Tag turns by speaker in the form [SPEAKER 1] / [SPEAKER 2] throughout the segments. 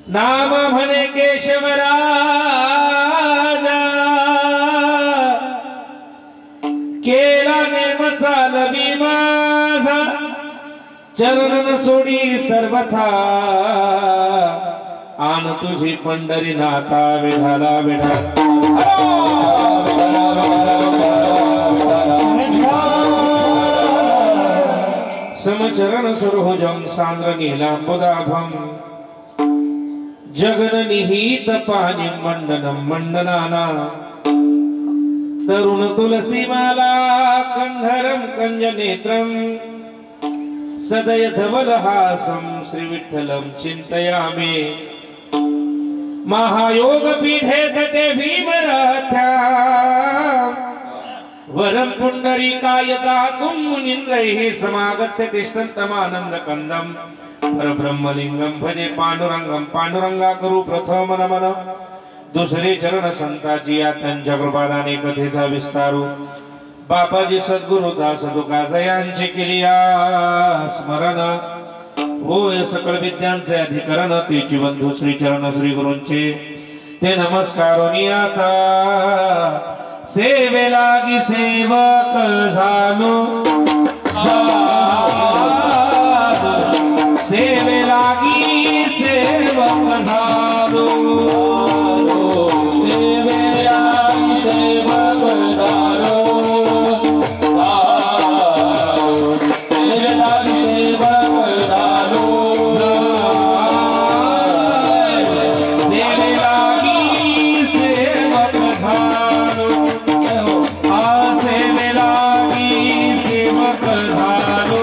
[SPEAKER 1] नाम म्हणे केशवराजा केला नेम चालवी माझा चरण सोडी सर्वथा आन तुझी पंढरीनाथा विठाला विठाला समचरण सुरभुजं सांद्र नीलांबुदाभं जगन निहित पाणी मंडनं मंडनाना तरुण तुलसीमाला कंधरं कंजनेत्रं सदय धवलहासं श्री विठ्ठलं चिंतयामि महायोग पीठे तटे भीमरथ्या वरं पुंडरीकाय दातुं मुनीन्द्रैः समागत्य तिष्ठन्तमानन्द कंदं परब्रह्मलिंगं भजे पांडुरंगं पांडुरंगा करू प्रथम नमन दुसरे चरण संताची या त्यांच्या कृपादाने कथेचा विस्तारू बापाजी सद्गुरुदास तुकाजयांची केली स्मरण होय सकळ विद्यांचे अधिकरण तेची बंधू श्री चरण श्री गुरूंचे ते नमस्कारोनी आता सेवे लागी सेवक झालो सेवे लागी सेवक झालो सेवे लागी सेवक झालो सेवे लागी सेवक झालो सेवे लागी सेवक झालो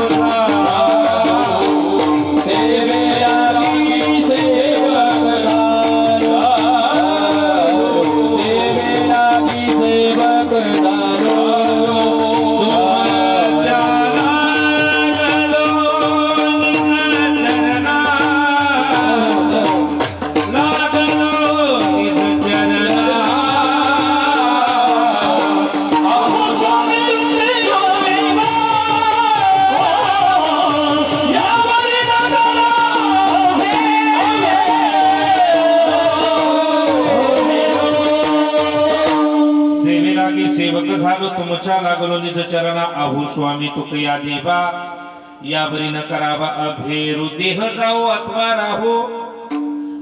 [SPEAKER 1] सेवे लागी सेवक झालो तुमच्या लागलो निज चरणा आहू स्वामी तुकया देवा यावरी न करावा अभेरू देह जाऊ अथवा राहू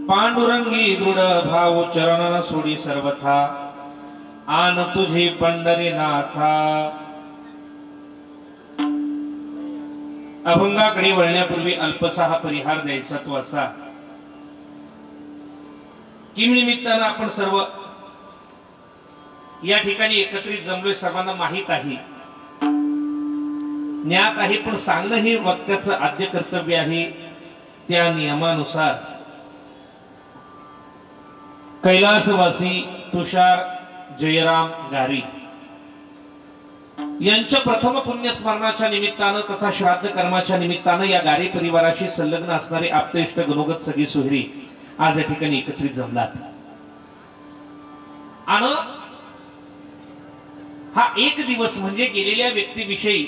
[SPEAKER 1] पांडुरंगी दृढ भाव चरण सोडी सर्वथा आन तुझी पंढरीनाथा अभंगाकडे वळण्यापूर्वी अल्पसा हा परिहार द्यायचा तो असा किम निमित्तानं आपण सर्व या ठिकाणी एकत्रित जमलोय सर्वांना माहित आहे ज्ञात आहे पण सांगणं हे वक्त्याचं आद्य कर्तव्य आहे त्या नियमानुसार कैलासवासी तुषार जयराम गारी यांच्या प्रथम पुण्यस्मरणाच्या निमित्तानं तथा श्राद्ध कर्माच्या निमित्तानं या गारी परिवाराशी संलग्न असणारे आप्तेष्ट गुणोगत सगळी सोहरी आज या ठिकाणी एकत्रित जमलात आणि हा एक दिवस म्हणजे गेलेल्या व्यक्तीविषयी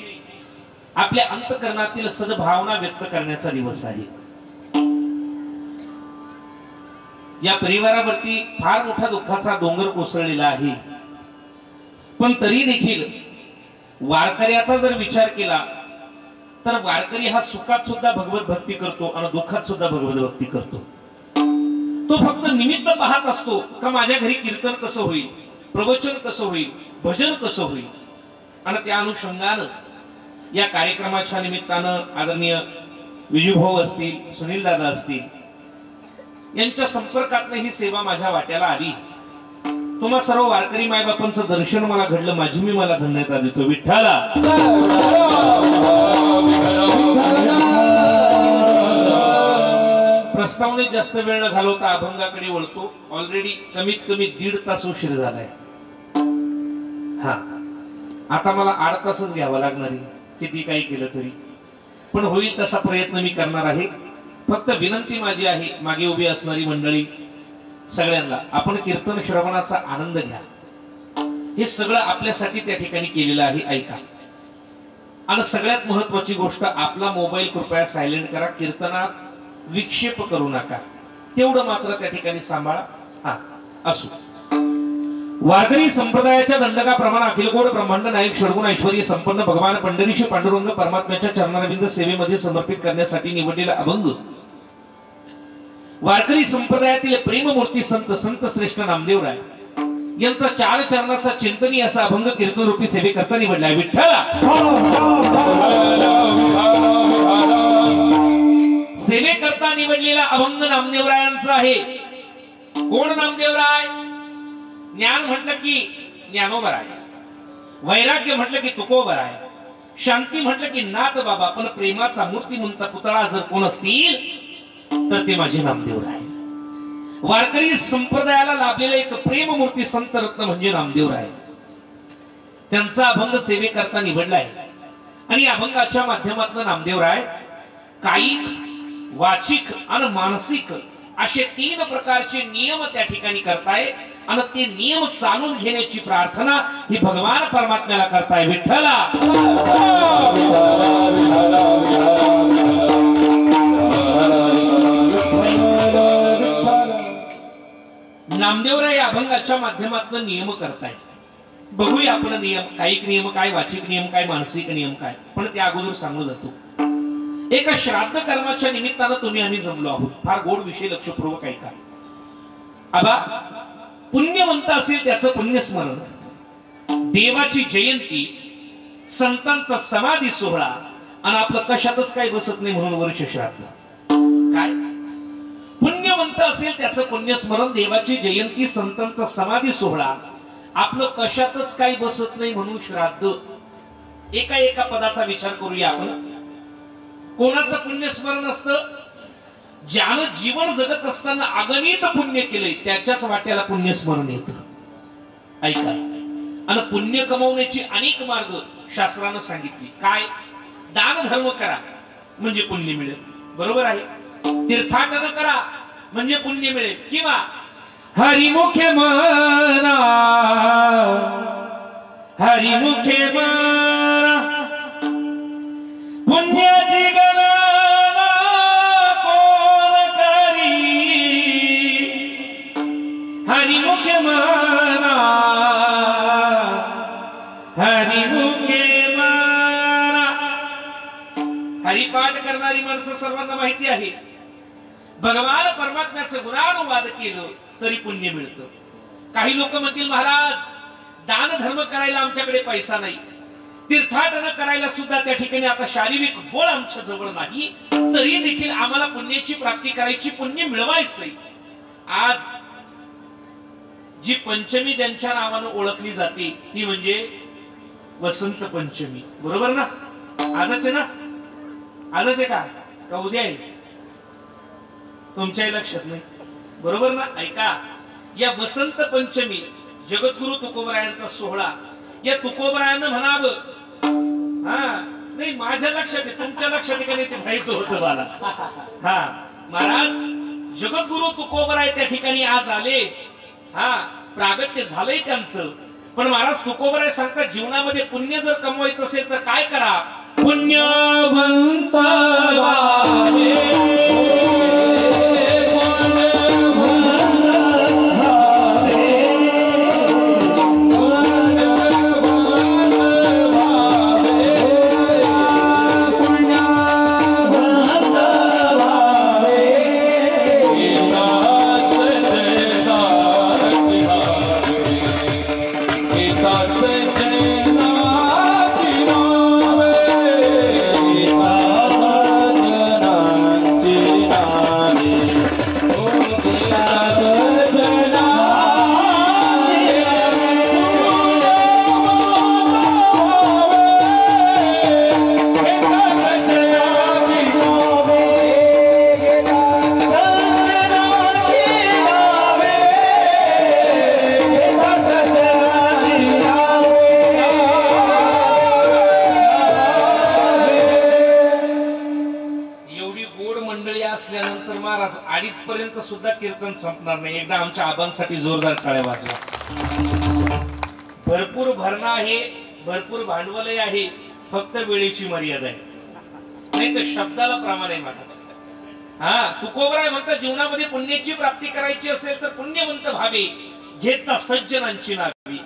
[SPEAKER 1] आपल्या अंतःकरणातील सद्भावना व्यक्त करण्याचा दिवस आहे या परिवारावरती फार मोठा दुःखाचा डोंगर कोसळलेला आहे पण तरी देखील वारकऱ्याचा जर विचार केला तर वारकरी हा सुखात सुद्धा भगवत भक्ती करतो आणि दुःखात सुद्धा भगवत भक्ती करतो तो फक्त निमित्त पाहत असतो का माझ्या घरी कीर्तन कसं होईल प्रवचन कसं होईल भजन कसं होईल आणि त्या अनुषंगानं या कार्यक्रमाच्या निमित्तानं आदरणीय विजूभाऊ असतील सुनील दादा असतील यांच्या संपर्कातनं ही सेवा माझ्या वाट्याला आली तुम्हा सर्व वारकरी मायबापांचं दर्शन मला घडलं माझी मी मला धन्यता देतो विठ्ठला प्रस्तावनेत जास्त वेळ न घालवता अभंगाकडे वळतो ऑलरेडी कमीत कमी 1.5 तास उशीर झालाय हा आता मला 8 तासच घ्यावा लागणार आहे किती काही केलं तरी पण होईल तसा प्रयत्न मी करणार आहे फक्त विनंती माझी आहे मागे उभी असणारी मंडळी सगळ्यांना आपण कीर्तन श्रवणाचा आनंद घ्या हे सगळं आपल्यासाठी त्या ठिकाणी केलेलं आहे ऐका आणि सगळ्यात महत्त्वाची गोष्ट आपला मोबाईल कृपया सायलेंट करा कीर्तनात विक्षेप करू नका तेवढं मात्र त्या ठिकाणी सांभाळा. हा असो. वारकरी संप्रदायाच्या दंडकाप्रमाणे अखिलगोड ब्रह्मांड नायक षडगुण ऐश्वर्य संपन्न भगवान पंढरीशी पांडुरंग परमात्म्याच्या चरणारविंद सेवेमध्ये समर्पित करण्यासाठी निवडलेला अभंग वारकरी संप्रदायातील प्रेममूर्ती संत संत श्रेष्ठ नामदेवराय यांचा 4 चरणाचा चिंतनी असा अभंग कीर्तन रूपी सेवेकरता निवडलाय. विठ्ठला सेवेकरता निवडलेला अभंग नामदेवरायांचा आहे. कोण नामदेवराय? ज्ञान म्हटलं की ज्ञानोबर आहे, वैराग्य म्हटलं की तुकोबर आहे, शांती म्हटलं की नाथ बाबा. पण प्रेमाचा मूर्तिमंत पुतळा जर कोण असतील तर ते माझे नामदेवराय. वारकरी संप्रदायाला लाभलेले एक प्रेममूर्ती संत रत्न म्हणजे नामदेवराय. त्यांचा अभंग सेवेकरता निवडलाय आणि अभंगाच्या माध्यमातून नामदेवराय कायिक, वाचिक आणि मानसिक असे 3 प्रकारचे नियम त्या ठिकाणी करताय आणि ते नियम चालून घेण्याची प्रार्थना ही भगवान परमात्म्याला करताय. विठ्ठला नामदेवराय या अभंगाच्या माध्यमातून नियम करताय. बघूया आपण नियम, कायिक नियम काय, वाचिक नियम काय, मानसिक नियम काय. पण त्या अगोदर सांगू जातो. एका श्राद्ध कर्माच्या निमित्तानं तुम्ही आम्ही जमलो आहोत. फार गोड विषय, लक्षपूर्वक ऐका. आबा पुण्यवंत असेल त्याचं पुण्यस्मरण, देवाची जयंती, संतांचा समाधी सोहळा आणि आपलं कशातच काही बसत नाही म्हणून वर्ष श्राद्ध. काय पुण्यवंत असेल त्याचं पुण्यस्मरण, देवाची जयंती, संतांचा समाधी सोहळा, आपलं कशातच काही बसत नाही म्हणून श्राद्ध. एका एका पदाचा विचार करूया आपण. कोणाचं पुण्यस्मरण असतं? ज्यानं जीवन जगत असताना अगणित पुण्य केलंय त्याच्याच वाट्याला पुण्यस्मरण येतं. ऐका. आणि पुण्य कमवण्याची अनेक मार्ग शास्त्रानं सांगितली. काय? दान धर्म करा म्हणजे पुण्य मिळेल, बरोबर आहे. तीर्थाटन करा म्हणजे पुण्य मिळेल, किंवा हरिमुखे म्हणा, हरिमुखे म्हणा, पुण्याची गणना कोण करी, हरिमुखे म्हणा, हरिमुखे म्हणा. हरिपाठ करणारी माणसं सर्वांना माहिती आहे. भगवान परमात्म्याचं गुणानुवाद केलं तरी पुण्य मिळतं. काही लोक म्हणतील महाराज दान धर्म करायला आमच्याकडे पैसा नाही, तीर्थाटन करायला सुद्धा त्या ठिकाणी आता शारीरिक बळ आमच्या जवळ नाही, तरी देखील आम्हाला पुण्याची प्राप्ती करायची, पुण्य मिळवायचंय. आज जी पंचमी ज्यांच्या नावानं ओळखली जाते ती म्हणजे वसंत पंचमी, बरोबर ना? आजच आहे ना? आजच आहे का उद्या आहे? तुमच्याही लक्षात नाही, बरोबर ना? ऐका. या वसंत पंचमी जगद्गुरु तुकोबरायांचा सोहळा, या तुकोबरायानं म्हणावं, हा नाही माझ्या लक्षात आहे, तुमच्या लक्षात आहे का नाही ते व्हायचं होतं मला. हा महाराज जगद्गुरु तुकोबराय त्या ठिकाणी आज आले, हा प्रागट्य झालंय त्यांचं. पण महाराज तुकोबराय सांगतात जीवनामध्ये पुण्य जर कमवायचं असेल तर काय करा? पुण्यवंत पर्यंत सुद्धा कीर्तन संपणार नाही. एकदा आमच्या आबांसाठी जोरदार टाळ्या वाजवा. भरपूर भरणा आहे, भरपूर भांडवल आहे, फक्त वेळेची मर्यादा आहे. नाही तर शब्दाला प्रमाण आहे महाराज. हा तुकोबराय म्हणतात जीवनामध्ये पुण्याची प्राप्ती करायची असेल तर पुण्यवंत भावे घेता सज्जनांची नावे.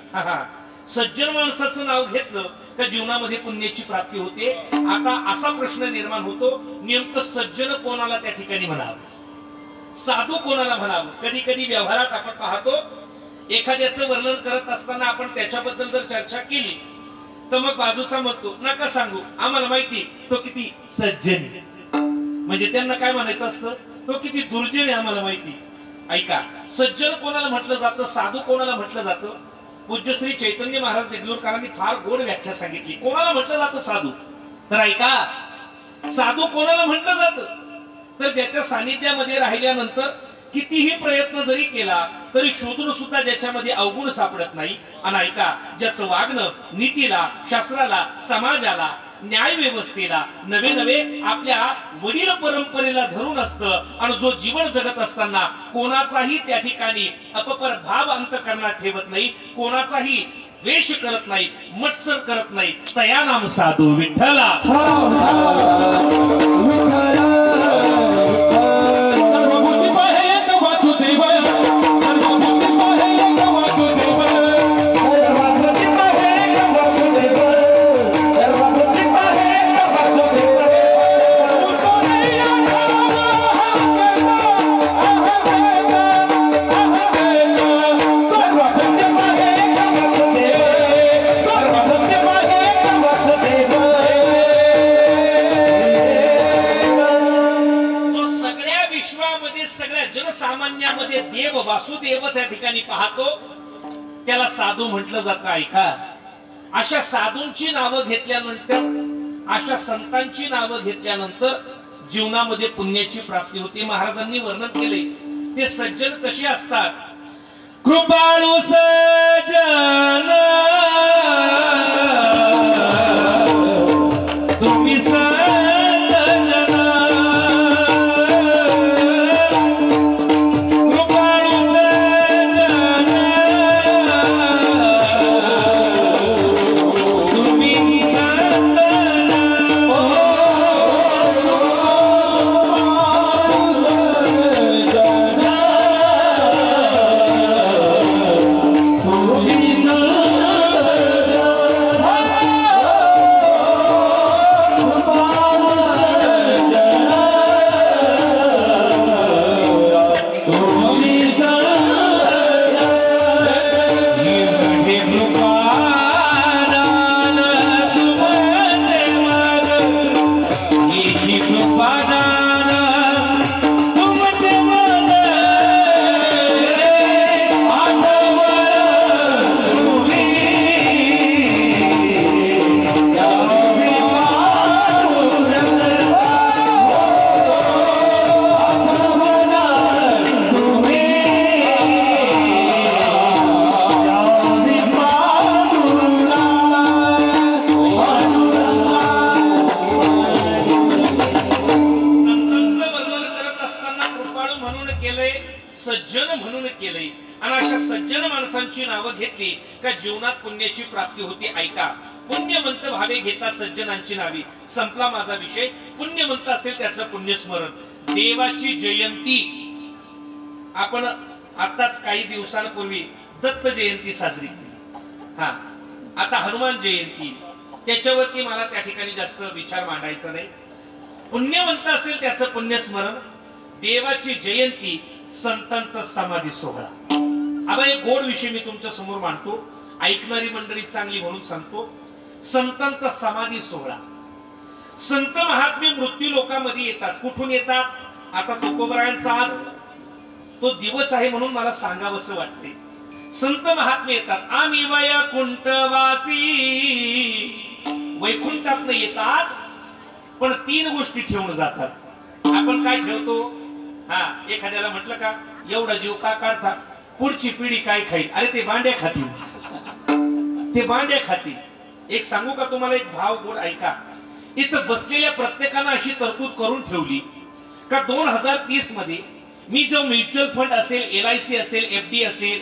[SPEAKER 1] सज्जन माणसाचं नाव घेतलं तर जीवनामध्ये पुण्याची प्राप्ती होते. आता असा प्रश्न निर्माण होतो, नेमकं सज्जन कोणाला त्या ठिकाणी म्हणावं, साधू कोणाला म्हणावं. कधी कधी व्यवहारात आपण पाहतो एखाद्याचं वर्णन करत असताना आपण त्याच्याबद्दल जर चर्चा केली तर मग बाजूचा म्हणतो नका सांगू, आम्हाला माहिती तो किती सज्जन. म्हणजे त्यांना काय म्हणायचं असतं, तो किती दुर्जन आहे आम्हाला माहिती. ऐका, सज्जन कोणाला म्हटलं जातं, साधू कोणाला म्हटलं जातं. पूज्य श्री चैतन्य महाराज देगलूरकरांनी फार गोड व्याख्या सांगितली कोणाला म्हटलं जातं साधू. तर ऐका, साधू कोणाला म्हटलं जातं, तर ज्याच्या सानिध्यामध्ये राहिल्यानंतर कितीही प्रयत्न जरी केला तरी शोधून सुद्धा ज्याच्यामध्ये अवगुण सापडत नाही. आणि ऐका, ज्याचं वागणं नीतीला, शास्त्राला, समाजाला, न्याय व्यवस्थेला, नवे नवे आपल्या वडील परंपरेला धरून असतं. आणि जो जीवन जगत असताना कोणाचाही त्या ठिकाणी अपपर भाव अंतकरणात ठेवत नाही, कोणाचाही द्वेष करत नाही, मत्सर करत नाही, तया नाम साधू विठ्ठला. सामान्यामध्ये देव वासुदेव त्या ठिकाणी पाहतो, त्याला साधू म्हटलं जातं. ऐका, अशा साधूंची नावं घेतल्यानंतर, अशा संतांची नावं घेतल्यानंतर जीवनामध्ये पुण्याची प्राप्ती होते. महाराजांनी वर्णन केले ते सज्जन कसे असतात. कृपाळू सज्जन तुम्ही जीवनात पुण्याची प्राप्ती होती. ऐका, पुण्यवंत भावे घेता सज्जनांची नावी. संपला माझा विषय. पुण्यवंत असेल त्याचं पुण्यस्मरण. देवाची जयंती आपण आताच काही दिवसांपूर्वी दत्त जयंती साजरी केली. आता हनुमान जयंती, त्याच्यावरती मला त्या ठिकाणी जास्त विचार मांडायचा नाही. पुण्यवंत असेल त्याचं पुण्यस्मरण, देवाची जयंती, संतांचा समाधी सोहळा. आता एक गोड विषय मी तुमच्या समोर मांडतो, ऐकणारी मंडळी चांगली म्हणून सांगतो. संतांचा समाधी सोहळा. संत महात्मे मृत्यू लोकांमध्ये येतात. कुठून येतात? आता तुकोबरायांचा आज तो दिवस आहे म्हणून मला सांगावंसं वाटते. संत महात्मे येतात. आम्ही वैकुंठवासी, वैकुंठात येतात पण तीन गोष्टी ठेवून जातात. आपण काय ठेवतो? एखाद्याला म्हटलं का एवढा जीव का काढता, पुढची पिढी काय खाईल? अरे ते भांड्या खातील, ते भांड्या खातील. एक सांगू का तुम्हाला, एक भाव गोड ऐका. इथं बसलेल्या प्रत्येकानं अशी तरतूद करून ठेवली का 2030 मध्ये मी जो म्युच्युअल फंड असेल, LIC असेल, FD असेल,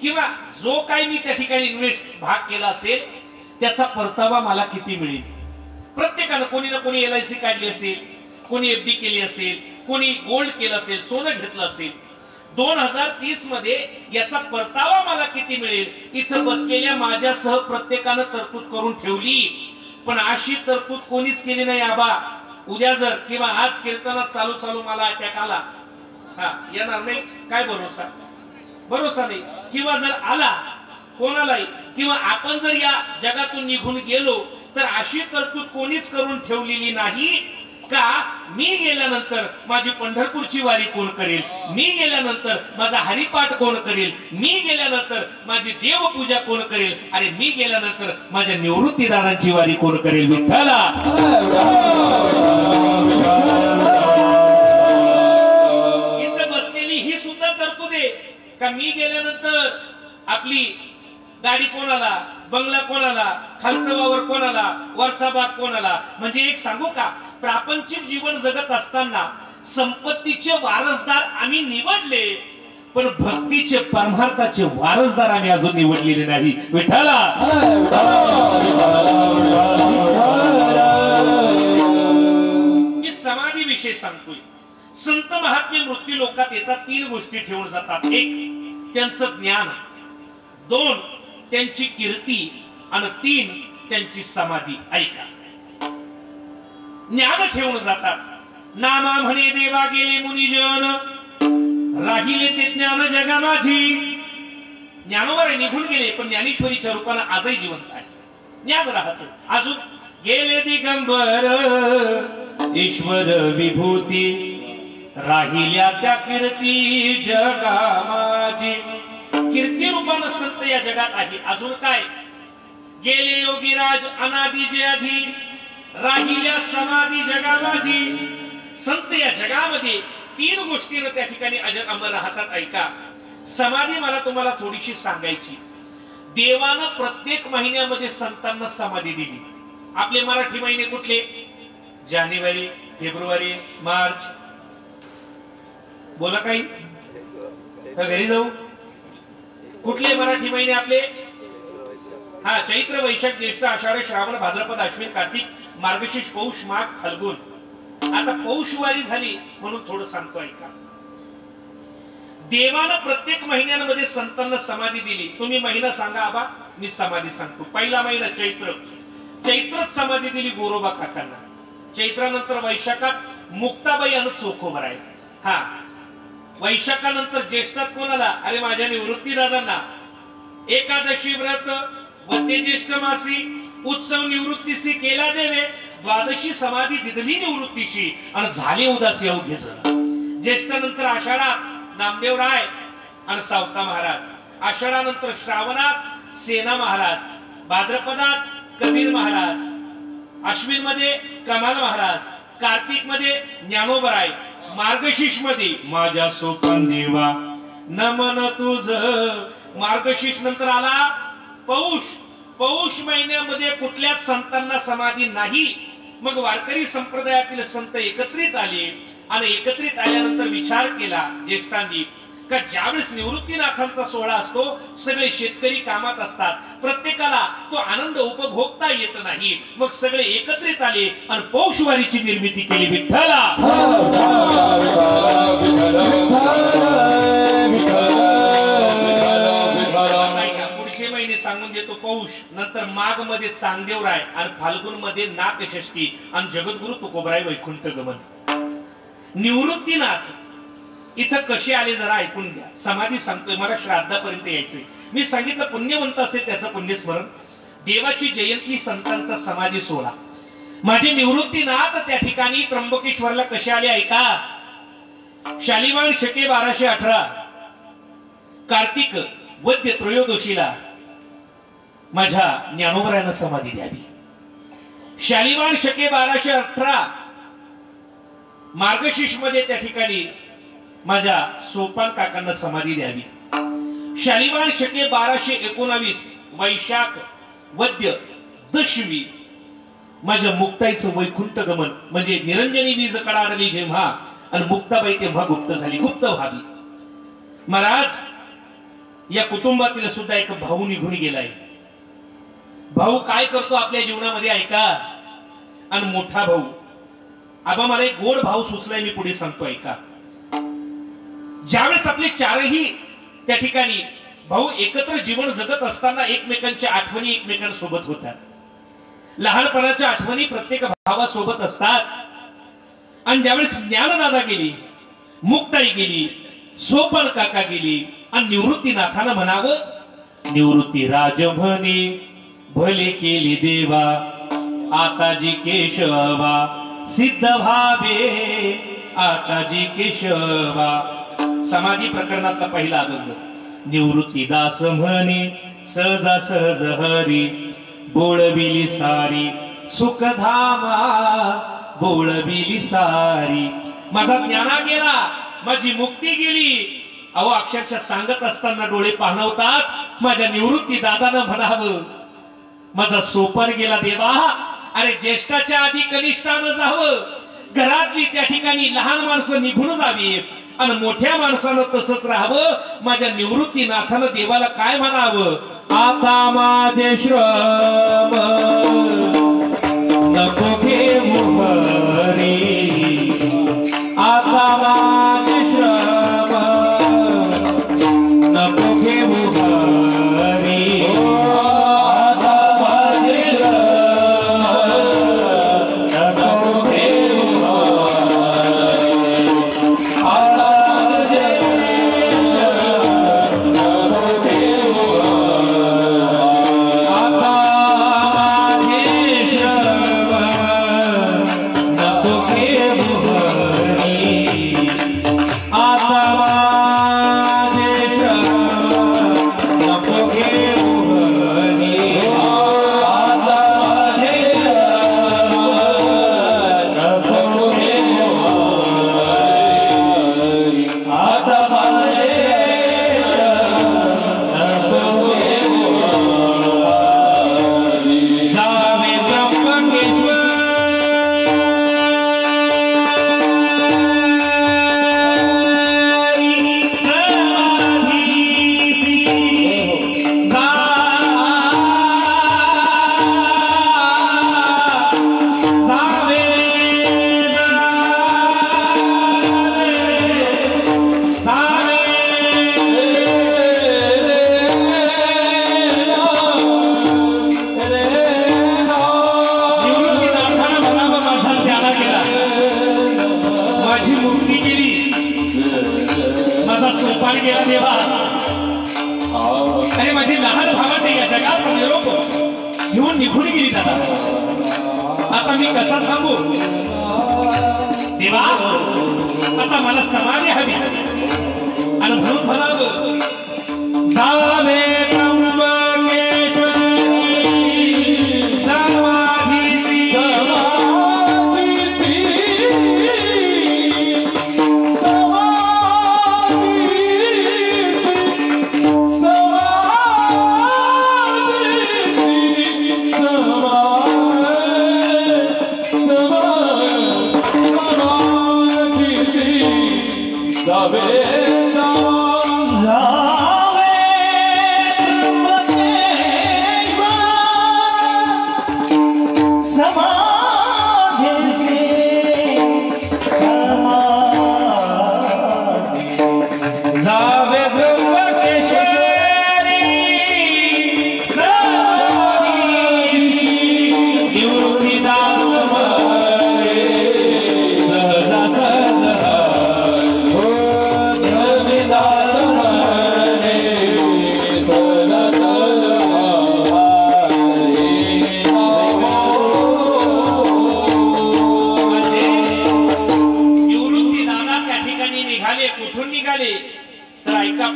[SPEAKER 1] किंवा जो काही मी त्या ठिकाणी इन्व्हेस्ट भाग केला असेल त्याचा परतावा मला किती मिळेल. प्रत्येकानं कोणी ना कोणी LIC काढली असेल, कोणी FD केली असेल, कोणी गोल्ड केलं असेल, सोनं घेतलं असेल, 2030 मध्ये याचा परतावा मला किती मिळेल, इथं बसलेल्या माझ्यासह प्रत्येकानं तरतूद करून ठेवली. पण अशी तरतूद कोणीच केली नाही. आबा उद्या जर किंवा आज कीर्तनात चालू चालू मला अटॅक आला, हा येणार नाही, काय भरोसा? भरोसा नाही. किंवा जर आला कोणालाही, किंवा आपण जर या जगातून निघून गेलो, तर अशी तरतूद कोणीच करून ठेवलेली नाही का मी गेल्यानंतर माझी पंढरपूरची वारी कोण करेल, मी गेल्यानंतर माझा हरिपाठ कोण करेल, मी गेल्यानंतर माझी देवपूजा कोण करेल, अरे मी गेल्यानंतर माझ्या निवृत्तीदारांची वारी कोण करेल. विठ्ठला इथं बसलेली ही सुद्धा तरतूद आहे का मी गेल्यानंतर आपली गाडी कोणाला, बंगला कोणाला, खालचा वावर कोणाला, वरचा बाग कोणाला. म्हणजे एक सांगू का, प्रापंचिक जीवन जगत असताना संपत्तीचे वारसदार आम्ही निवडले, पण भक्तीचे परमार्थाचे वारसदार आम्ही अजून निवडलेले नाही. विठ्ठला मी समाधी विषय सांगतोय. संत महात्मे मृत्यू लोकात येतात, 3 गोष्टी ठेवून जातात. 1 त्यांचं ज्ञान, 2 त्यांची कीर्ती, आणि 3 त्यांची समाधी. ऐका, ज्ञान ठेवून जातात. नामा म्हणे देवा गेले मुनिजन, राहिले ते ज्ञान जगा माझी. ज्ञानोबा निघून गेले, पण ज्ञानेश्वरीच्या रूपाने आजही जिवंत आहे, ज्ञान राहतो. अजून गेले दिगंबर ईश्वर विभूती, राहिल्या त्या कीर्ती जगा माझी. कीर्ती रूपानं संत या जगात आहे. अजून काय, गेले योगीराज अनादि जे आधी, राहिल्या समाधी जगा माझी. संत या जगामध्ये 3 गोष्टीनं त्या ठिकाणी अजर अमर राहतात. ऐका, समाधी मला तुम्हाला थोडीशी सांगायची. देवानं प्रत्येक महिन्यामध्ये संतांना समाधी दिली. आपले मराठी महिने कुठले? जानेवारी, फेब्रुवारी, मार्च. बोला काही, घरी जाऊ. कुठले मराठी महिने आपले? हा, चैत्र, वैशाख, ज्येष्ठ, आषाढ, श्रावण, भाद्रपद, अश्विन, कार्तिक, मार्गशीर्ष, पौष, माघ, फाल्गुन. आता पौषवारी झाली म्हणून थोडं सांगतो. ऐका, देवानं प्रत्येक महिन्यांमध्ये संतांना समाधी दिली. तुम्ही महिना सांगा आबा, मी समाधी सांगतो. पहिला महिना चैत्र, चैत्रात समाधी दिली गोरोबा काकांना. चैत्रानंतर वैशाखात मुक्ताबाई आणि चोखोबराय. हा, वैशाखानंतर ज्येष्ठात कोणाला? अरे माझ्या निवृत्ती दादांना. एकादशी व्रत, वद्य ज्येष्ठ मासी, उत्सव निवृत्तीशी केला देवे, द्वादशी समाधी दिदली निवृत्तीशी, आणि झाले उदासी अवघे जण. ज्येष्ठानंतर आषाढात नामदेव राय आणि सावता महाराज, आषाढानंतर श्रावणात सेना महाराज, भाद्रपदात कबीर महाराज, अश्विन मध्ये कमाल महाराज, कार्तिक मध्ये ज्ञानोबराय, मार्गशीर्ष मध्ये माझ्या सोपान देवा नमन तुझ. मार्गशीर्ष नंतर आला पौष. पौष महिन्यामध्ये कुठल्याच संतांना समाधी नाही. मग वारकरी संप्रदायातील संत एकत्रित आले, आणि एकत्रित आल्यानंतर विचार केला ज्येष्ठांनी का ज्यावेळेस निवृत्तीनाथांचा सोहळा असतो, सगळे शेतकरी कामात असतात, प्रत्येकाला तो आनंद उपभोगता येत नाही. मग सगळे एकत्रित आले आणि पौषवारीची निर्मिती केली. विठ्ठला पुढचे महिने सांगून देतो. पौष नंतर माघ मध्ये चांगदेवराय, आणि फाल्गुन मध्ये नागषष्ठी, आणि जगद्गुरु तुकोबराय वैकुंठ गमन. निवृत्तीनाथ इथं कसे आले जरा ऐकून घ्या. समाधी सांगतोय, मला श्राद्धापर्यंत यायचंय. मी सांगितलं पुण्यवंत असेल त्याचं पुण्यस्मरण. देवाची जयंती, संतांचा समाधी सोहळा. माझे निवृत्तीनाथ त्या ठिकाणी त्र्यंबकेश्वरला कसे आले ऐका. शालिवान शके 1218, कार्तिक वद्य त्रयोदशीला माझ्या ज्ञानोबरायानं समाधी द्यावी. शालिवान शके 1218 मार्गशीर्ष मध्ये त्या ठिकाणी माझ्या सोपान काकांना समाधी द्यावी. शालिवान शके 1219 वैशाख वद्य दशमी माझ्या मुक्ताईचं वैकुंठ गमन. म्हणजे निरंजनी वीज कडाडली जेव्हा, आणि मुक्ताबाई तेव्हा गुप्त झाली, गुप्त व्हावी. महाराज या कुटुंबातील सुद्धा एक भाऊ निघून गेलाय. भाऊ काय करतो आपल्या जीवनामध्ये ऐका. आणि मोठा भाऊ आबा मला एक गोड भाव सुचलाय, मी पुढे सांगतोय का. ज्यावेळेस आपले चारही त्या ठिकाणी भाऊ एकत्र जीवन जगत असताना एकमेकांच्या आठवणी एकमेकांसोबत होतात. लहानपणाच्या आठवणी प्रत्येक भावासोबत असतात. आणि ज्यावेळेस ज्ञानदादा गेली, मुक्ताई गेली, सोपन काका गेली आणि निवृत्तीनाथानं म्हणावं, निवृत्ती राज म्हणे भले केली देवा, आताजी केशवा सिद्ध भावे, आताजी केशवा. समाधी प्रकरणातला पहिला अभंग. निवृत्तीदास म्हणे सहजा सहज हरी, बोळबिली सारी सुखधामा, बोळबिली सारी. माझा ज्ञाना गेला, माझी मुक्ती गेली. अहो अक्षरशः सांगत असताना डोळे पाहणवतात. माझ्या निवृत्ती दादानं म्हणावं, माझा सोपर गेला देवा. अरे ज्येष्ठाच्या आधी कनिष्ठानं जावं. घरातली त्या ठिकाणी लहान माणसं निघून जावी आणि मोठ्या माणसानं तसंच राहावं. माझ्या निवृत्तीनाथानं देवाला काय म्हणावं, आता माझे श्रम नको घेऊ हरी, आता माझे श्रम नको घेऊ हरी, आता माझे श्रम नको घेऊ हरी, आता माझे श्रम नको घेऊ हरी, आता माझे श्रम नको घेऊ हरी, आता माझे श्रम नको घेऊ हरी, आता माझे श्रम नको घेऊ हरी, आता माझे श्रम नको घेऊ हरी. जावे ब्रह्मकेश्वर माझी मुक्ती गेली, माझा सोपान गेला देवा. अरे माझी लहान भावाने या जगाचा निरोप घेऊन निघून गेली दादा. आता मी कसा थांबू देवा. आता मला समाधी हवी आणि म्हणून म्हणावं, जावे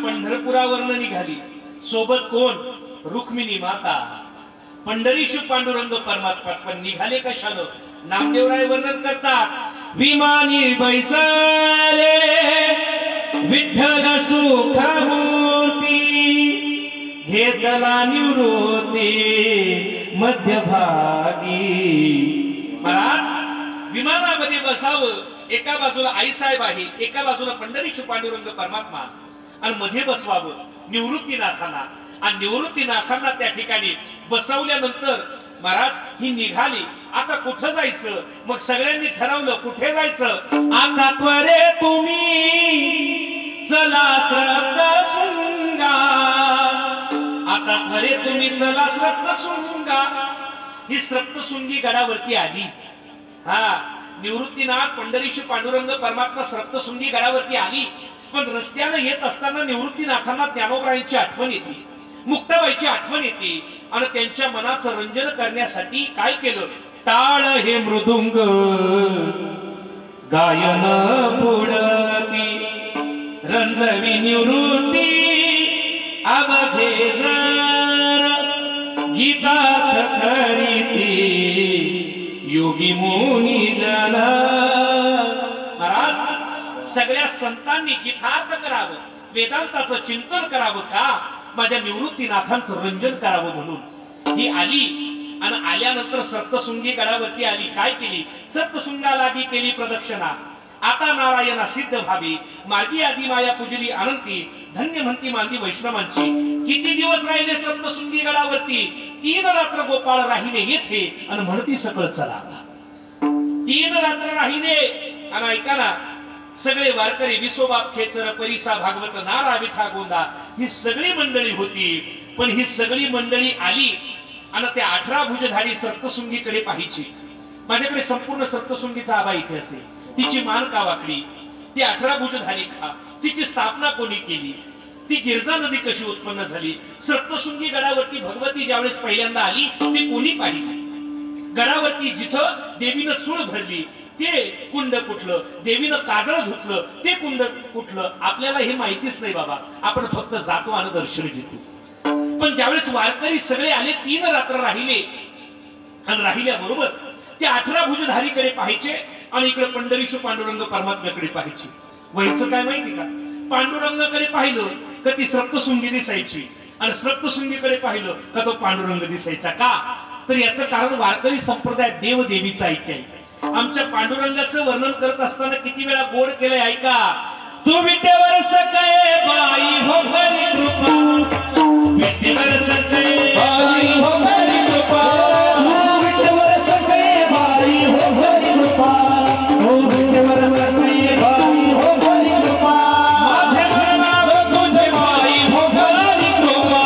[SPEAKER 1] पंढरपुरावरनं निघाली. सोबत कोण? रुक्मिणी माता. पंढरीश पांडुरंग परमात्मा. पण निघाले कशानं? नामदेवराय वर्णन करतात, विमानी बैसले विठ्ठल सुखमूर्ती, घेतला निवृत्ती मध्यभागी. महाराज विमानामध्ये बसावं. एका बाजूला आई साहेब आहे, एका बाजूला पंढरीश पांडुरंग परमात्मा, आणि मध्ये बसवावं निवृत्तीनाथांना. आणि निवृत्तीनाथांना त्या ठिकाणी बसवल्यानंतर महाराज ही निघाली. आता कुठं जायचं? मग सगळ्यांनी ठरवलं कुठे जायचं. आता त्वरे तुम्ही चला सप्तशृंगा, आता त्वरे तुम्ही चला सप्तशृंगा. ही सप्तशृंगी गडावरती आली. हा, निवृत्तीनाथ पंढरीशी पांडुरंग परमात्मा सप्तशृंगी गडावरती आली. पण रस्त्यानं येत असताना निवृत्तीनाथांना ज्ञानोबरायांची आठवण येते, मुक्ताबाईची आठवण येते. आणि त्यांच्या मनाचं रंजन करण्यासाठी काय केलं? टाळ हे मृदुंग गायन पुढती, रंजवी निवृत्ती अवघे जर, गीतार्थ करीती योगी मुनी जन. महाराज, सगळ्या संतांनी गीतार्थ करावं, वेदांताचं चिंतन करावं का? माझ्या निवृत्तीनाथांचं रंजन करावं म्हणून ही आली. आणि आल्यानंतर सप्तशृंगी गडावरती आली. काय केली? सप्तशृंगाला केली प्रदक्षिणा. आता नारायणा सिद्ध व्हावी, मार्गी आदी माया पूजली अनंती, धन्य म्हणती मांदी वैष्णवांची. किती दिवस राहिले सप्तशृंगी गडावरती? 3 रात्र गोपाळ राहिले येथे आणि म्हणती सकळ चला. 3 रात्र राहिले. आणि ऐका ना, सगळे वारकरी विसोबाप खेचर परिसा भागवत नारा विठा गोंदा ही सगळी मंडळी होती. पण ही सगळी मंडळी आली आणि त्या 18 भुजधारी सप्तशृंगीकडे पाहिची. माझ्याकडे संपूर्ण सप्तशृंगीचा आबा इथे असेल. तिची मान का वाकडी? ती 18 भुजधारी का? तिची स्थापना कोणी केली? ती गिरजा नदी कशी उत्पन्न झाली? सप्तशृंगी गडावरती भगवती ज्यावेळेस पहिल्यांदा आली ती कोणी पाहिली? गडावरती जिथं देवीनं चूळ भरली ते कुंड कुठलं, देवीनं काजळ धुतलं ते कुंड कुठलं, आपल्याला हे माहितीच नाही बाबा. आपण फक्त जातो आणि दर्शन घेतो. पण ज्यावेळेस वारकरी सगळे आले, 3 रात्र राहिले आणि राहिल्याबरोबर ते 18 भुजधारीकडे पाहायचे आणि इकडे पंढरीश पांडुरंग परमात्म्याकडे पाहायचे. व्हायचं काय माहिती का? पांडुरंगाकडे पाहिलं का ती सप्तशृंगी दिसायची आणि सप्तशृंगीकडे पाहिलं का तो पांडुरंग दिसायचा. का? तर याचं कारण वारकरी संप्रदाय देव देवीचा ऐक्य आहे. आमच्या पांडुरंगाचं वर्णन करत असताना किती वेळा गोड केलंय ऐका. तू विटेवर सकाळे बाई हो हरी कृपा, विटेवर सकाळे बाई हो हरी कृपा, विटेवर सकाळे बाई हो हरी कृपा, हो विटेवर सकाळे बाई हो हरी कृपा, माझे नाव तुझे बाई हो हरी कृपा,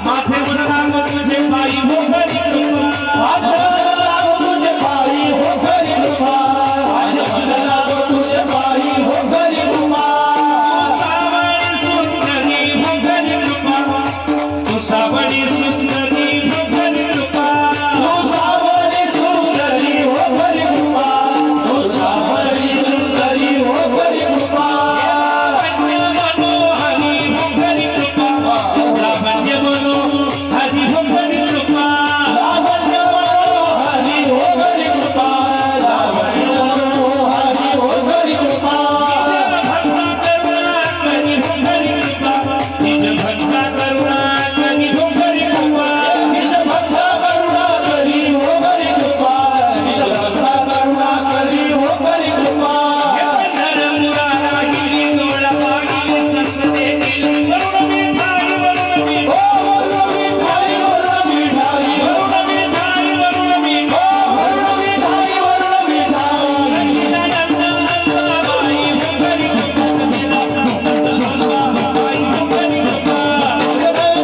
[SPEAKER 1] माझे नाव तुझे बाई हो हरी कृपा, माझे नाव तुझे बाई हो हरी कृपा, माझे नाव तुझे बाई हो हरी कृपा, सावळी सुंदरी हो हरी कृपा, तू सावळी सुंदरी हो हरी कृपा, तू सावळी सुंदरी हो हरी कृपा, तू सावळी सुंदरी हो हरी कृपा, मनोहरी हो हरी कृपा, लावण्य मनोहरी हो हरी कृपा, लावण्य मनोहरी हो हरी कृपा, लावण्य मनोहरी हो हरी कृपा, निज भक्ता करुणा करी हो हरी कृपा, निज भक्ता करुणा करी हो हरी कृपा, निज भक्ता करुणा करी हो हरी कृपा, पंढर मुरारा गिरी डोळा पागिले ससदे गेली वरुण मिठाई वरुण मिठाई वरुण मिठाई वरुण मिठाई वरुण मिठाई वरुण मिठाई वरुण मिठाई वरुण मिठाई सच्चिदानंद बाई हो हरी कृपा, सच्चिदानंद बाई हो हरी कृपा, सच्चिदानंद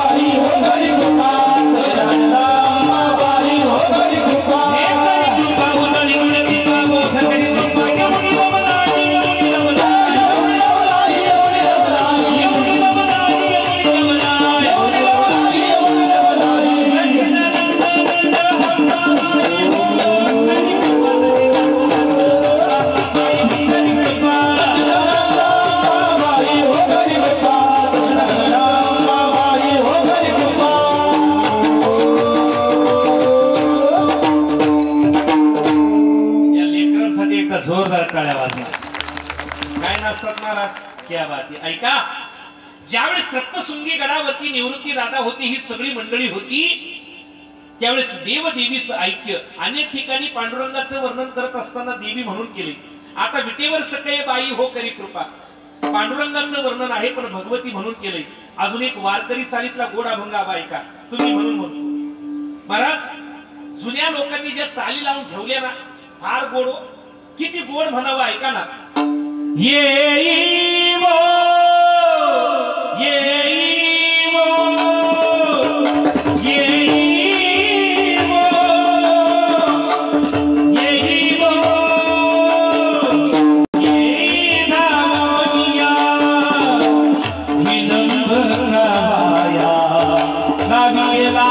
[SPEAKER 1] बाई हो हरी कृपा, सच्चिदानंद बाई हो हरी कृपा, हे हरी कृपा उदळी उडती बाबो सगळी कृपा एवढी बबलाडी एवढी बबलाडी एवढी बबलाडी एवढी बबलाडी एवढी बबलाडी एवढी बबलाडी एवढी बबलाडी या लेकरांसाठी एकदा जोरदार टाळ्या वाजवा. काय नसतात महाराज, क्या बात आहे. ऐका, ज्यावेळेस सप्तशृंगी गडावरती निवृत्ती दादा होती, ही सगळी मंडळी होती, त्यावेळेस देव देवीचं ऐक्य. अनेक ठिकाणी पांडुरंगाचं वर्णन करत असताना देवी म्हणून केले. आता विटेवर सकाळी बाई हो करी कृपा, पांडुरंगाचं वर्णन आहे पण भगवती म्हणून केलंय. अजून एक वारकरी चालीतला गोड अभंग आबा ऐका, तुम्ही म्हणून म्हणतो. महाराज जुन्या लोकांनी ज्या चाली लावून ठेवल्या ना फार गोड, किती गोड म्हणावं ऐका ना. येईवो येईवो येईवो येईवो येईधावनिया विलंब कराया लागेला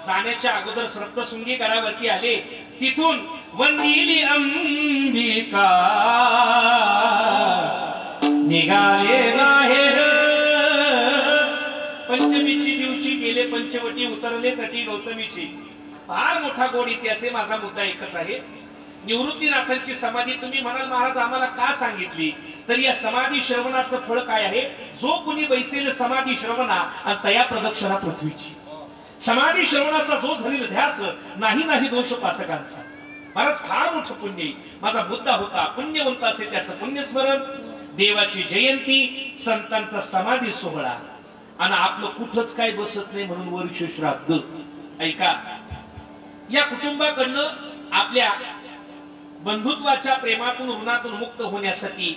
[SPEAKER 1] जाण्याच्या अगोदर सप्तशृंगी गडावरती आले. तिथून वंदिली अंबिका निघाले बाहेर. पंचमीची दिवशी गेले पंचवटी उतरले तटी गौतमीची. फार मोठा गोड इतिहास आहे. माझा मुद्दा एकच आहे. निवृत्तीनाथांची समाधी तुम्ही म्हणाल महाराज आम्हाला का सांगितली, तर या समाधी श्रवणाचं फळ काय आहे. जो कुणी बैसेल समाधी श्रवणा आणि तया प्रदक्षिणा पृथ्वीची. समाधी श्रवणाचा जो झरील ध्यास नाही नाही दोष पातकांचा. महाराज फार मोठं पुण्य. माझा मुद्दा होता पुण्यवंत असेल त्याचं पुण्यस्मरण, देवाची जयंती, संतांचा समाधी सोहळा आणि आपलं कुठंच काय बसत नाही म्हणून वर्ष श्राद्ध. ऐका, या कुटुंबाकडनं आपल्या बंधुत्वाच्या प्रेमातून ऋणातून मुक्त होण्यासाठी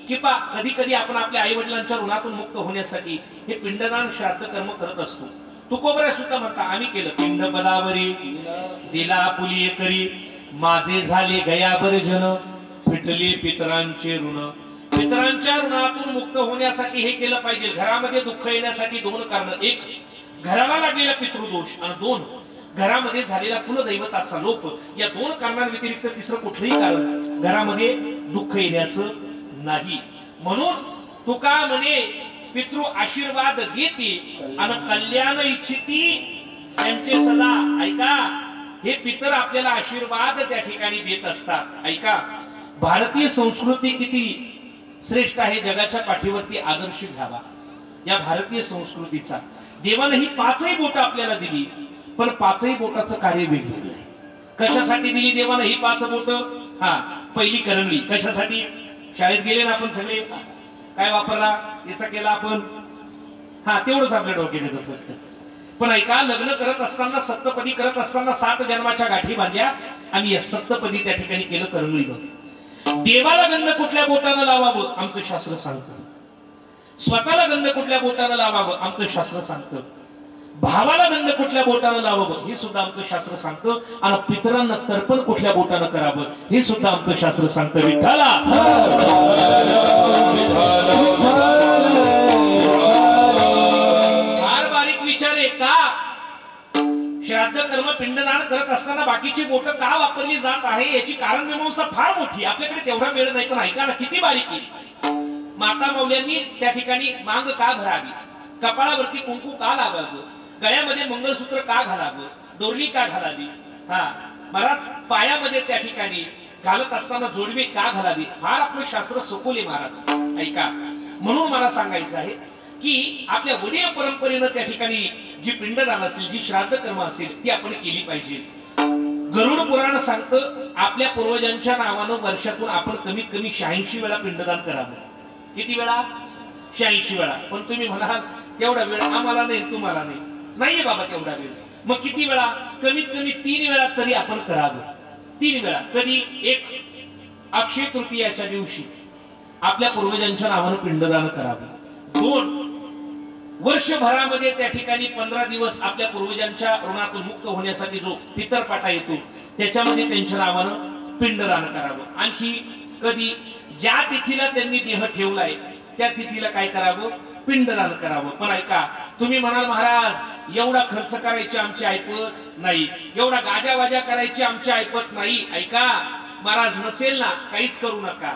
[SPEAKER 1] किंवा कधी कधी आपण आपल्या आई वडिलांच्या ऋणातून मुक्त होण्यासाठी हे पिंडदान श्राद्ध कर्म करत असतो. तुकोबऱ्या सुद्धा म्हणता आम्ही केलं. पिंड पदावरी दिला पुली करी माझे झाले गयाबर जन फिटले पितरांचे ऋण. पितरांच्या ऋणातून मुक्त होण्यासाठी हे केलं पाहिजे. घरामध्ये दुःख येण्यासाठी दोन कारण. एक, घराला लागलेला पितृदोष आणि दोन, घरामध्ये झालेला कुलदैवताचा लोप. या दोन कारणांव्यतिरिक्त तिसरं कुठलंही कारण घरामध्ये दुःख येण्याचं नाही. म्हणून तुका म्हणे पितृ आशीर्वाद घेते आणि कल्याण इच्छिती त्यांचे सदा. ऐका, हे पितर आपल्याला आशीर्वाद त्या ठिकाणी देत असतात. ऐका, भारतीय संस्कृती किती श्रेष्ठ आहे. जगाच्या पाठीवरती आदर्श घ्यावा या भारतीय संस्कृतीचा. देवाने ही पाचही बोट आपल्याला दिली, पण पाचही बोटाचं कार्य वेगवेगळं आहे. कशासाठी दिली देवाने ही पाच बोट. हा, पहिली करंगळी कशासाठी. शाळेत गेले ना आपण सगळे, काय वापरला याचा केला आपण. हा, तेवढंच आपल्या डोक्यात येतं फक्त. पण ऐका, लग्न करत असताना सप्तपदी करत असताना 7 जन्माच्या गाठी बांधल्या आणि या सप्तपदी त्या ठिकाणी केलं करंगळी. देवाला गंध कुठल्या बोटानं लावावं आमचं शास्त्र सांगतं. स्वतःला गंध कुठल्या बोटानं लावावं आमचं शास्त्र सांगतं. भावाला गंध कुठल्या बोटानं लावावं हे सुद्धा आमचं शास्त्र सांगतं. आणि पितरांना तर्पण कुठल्या बोटानं करावं हे सुद्धा आमचं शास्त्र सांगतं. विठ्ठला फार बारीक विचार आहे. का श्राद्ध कर्म पिंडदान करत असताना बाकीची बोट का वापरली जात आहे याची कारण मीमांसा फार मोठी. आपल्याकडे तेवढा वेळ नाही, पण ऐका ना किती बारीकी. माता मौल्यांनी त्या ठिकाणी मांग का भरावी, कपाळावरती कुंकू का लावावं, गळ्यामध्ये मंगळसूत्र का घालावं, दोरली का घालावी, हा महाराज पायामध्ये त्या ठिकाणी घालत असताना जोडवी का घालावी, फार आपलं शास्त्र सखोल आहे महाराज, ऐका. म्हणून मला सांगायचं आहे की आपल्या वडील परंपरेनं त्या ठिकाणी जी पिंडदान असेल, जी श्राद्ध कर्म असेल ती आपण केली पाहिजे. गरुड पुराण सांगतं आपल्या पूर्वजांच्या नावानं वर्षातून आपण कमीत कमी 86 वेळा पिंडदान करावं. किती वेळा? 86 वेळा. पण तुम्ही म्हणाल तेवढा वेळ आम्हाला नाही, तुम्हाला नाही. नाहीये बाबा तेवढा वेळ. मग किती वेळा? कमीत कमी 3 वेळा तरी आपण करावं. 3 वेळा. कधी? एक अक्षय तृतीयाच्या दिवशी आपल्या पूर्वजांच्या नावानं पिंडदान करावं. 2 वर्षभरामध्ये त्या ठिकाणी 15 दिवस आपल्या पूर्वजांच्या ऋणातून मुक्त होण्यासाठी जो पितरपाटा येतो त्याच्यामध्ये त्यांच्या नावानं पिंडदान करावं. आणखी कधी? ज्या तिथीला त्यांनी देह ठेवलाय त्या तिथीला काय करावं? पिंडदान करावं. पण ऐका, तुम्ही म्हणाल महाराज एवढा खर्च करायची आमची ऐपत नाही, एवढा गाजावाजा करायची आमची ऐपत नाही. ऐका महाराज, नसेल ना काहीच करू नका,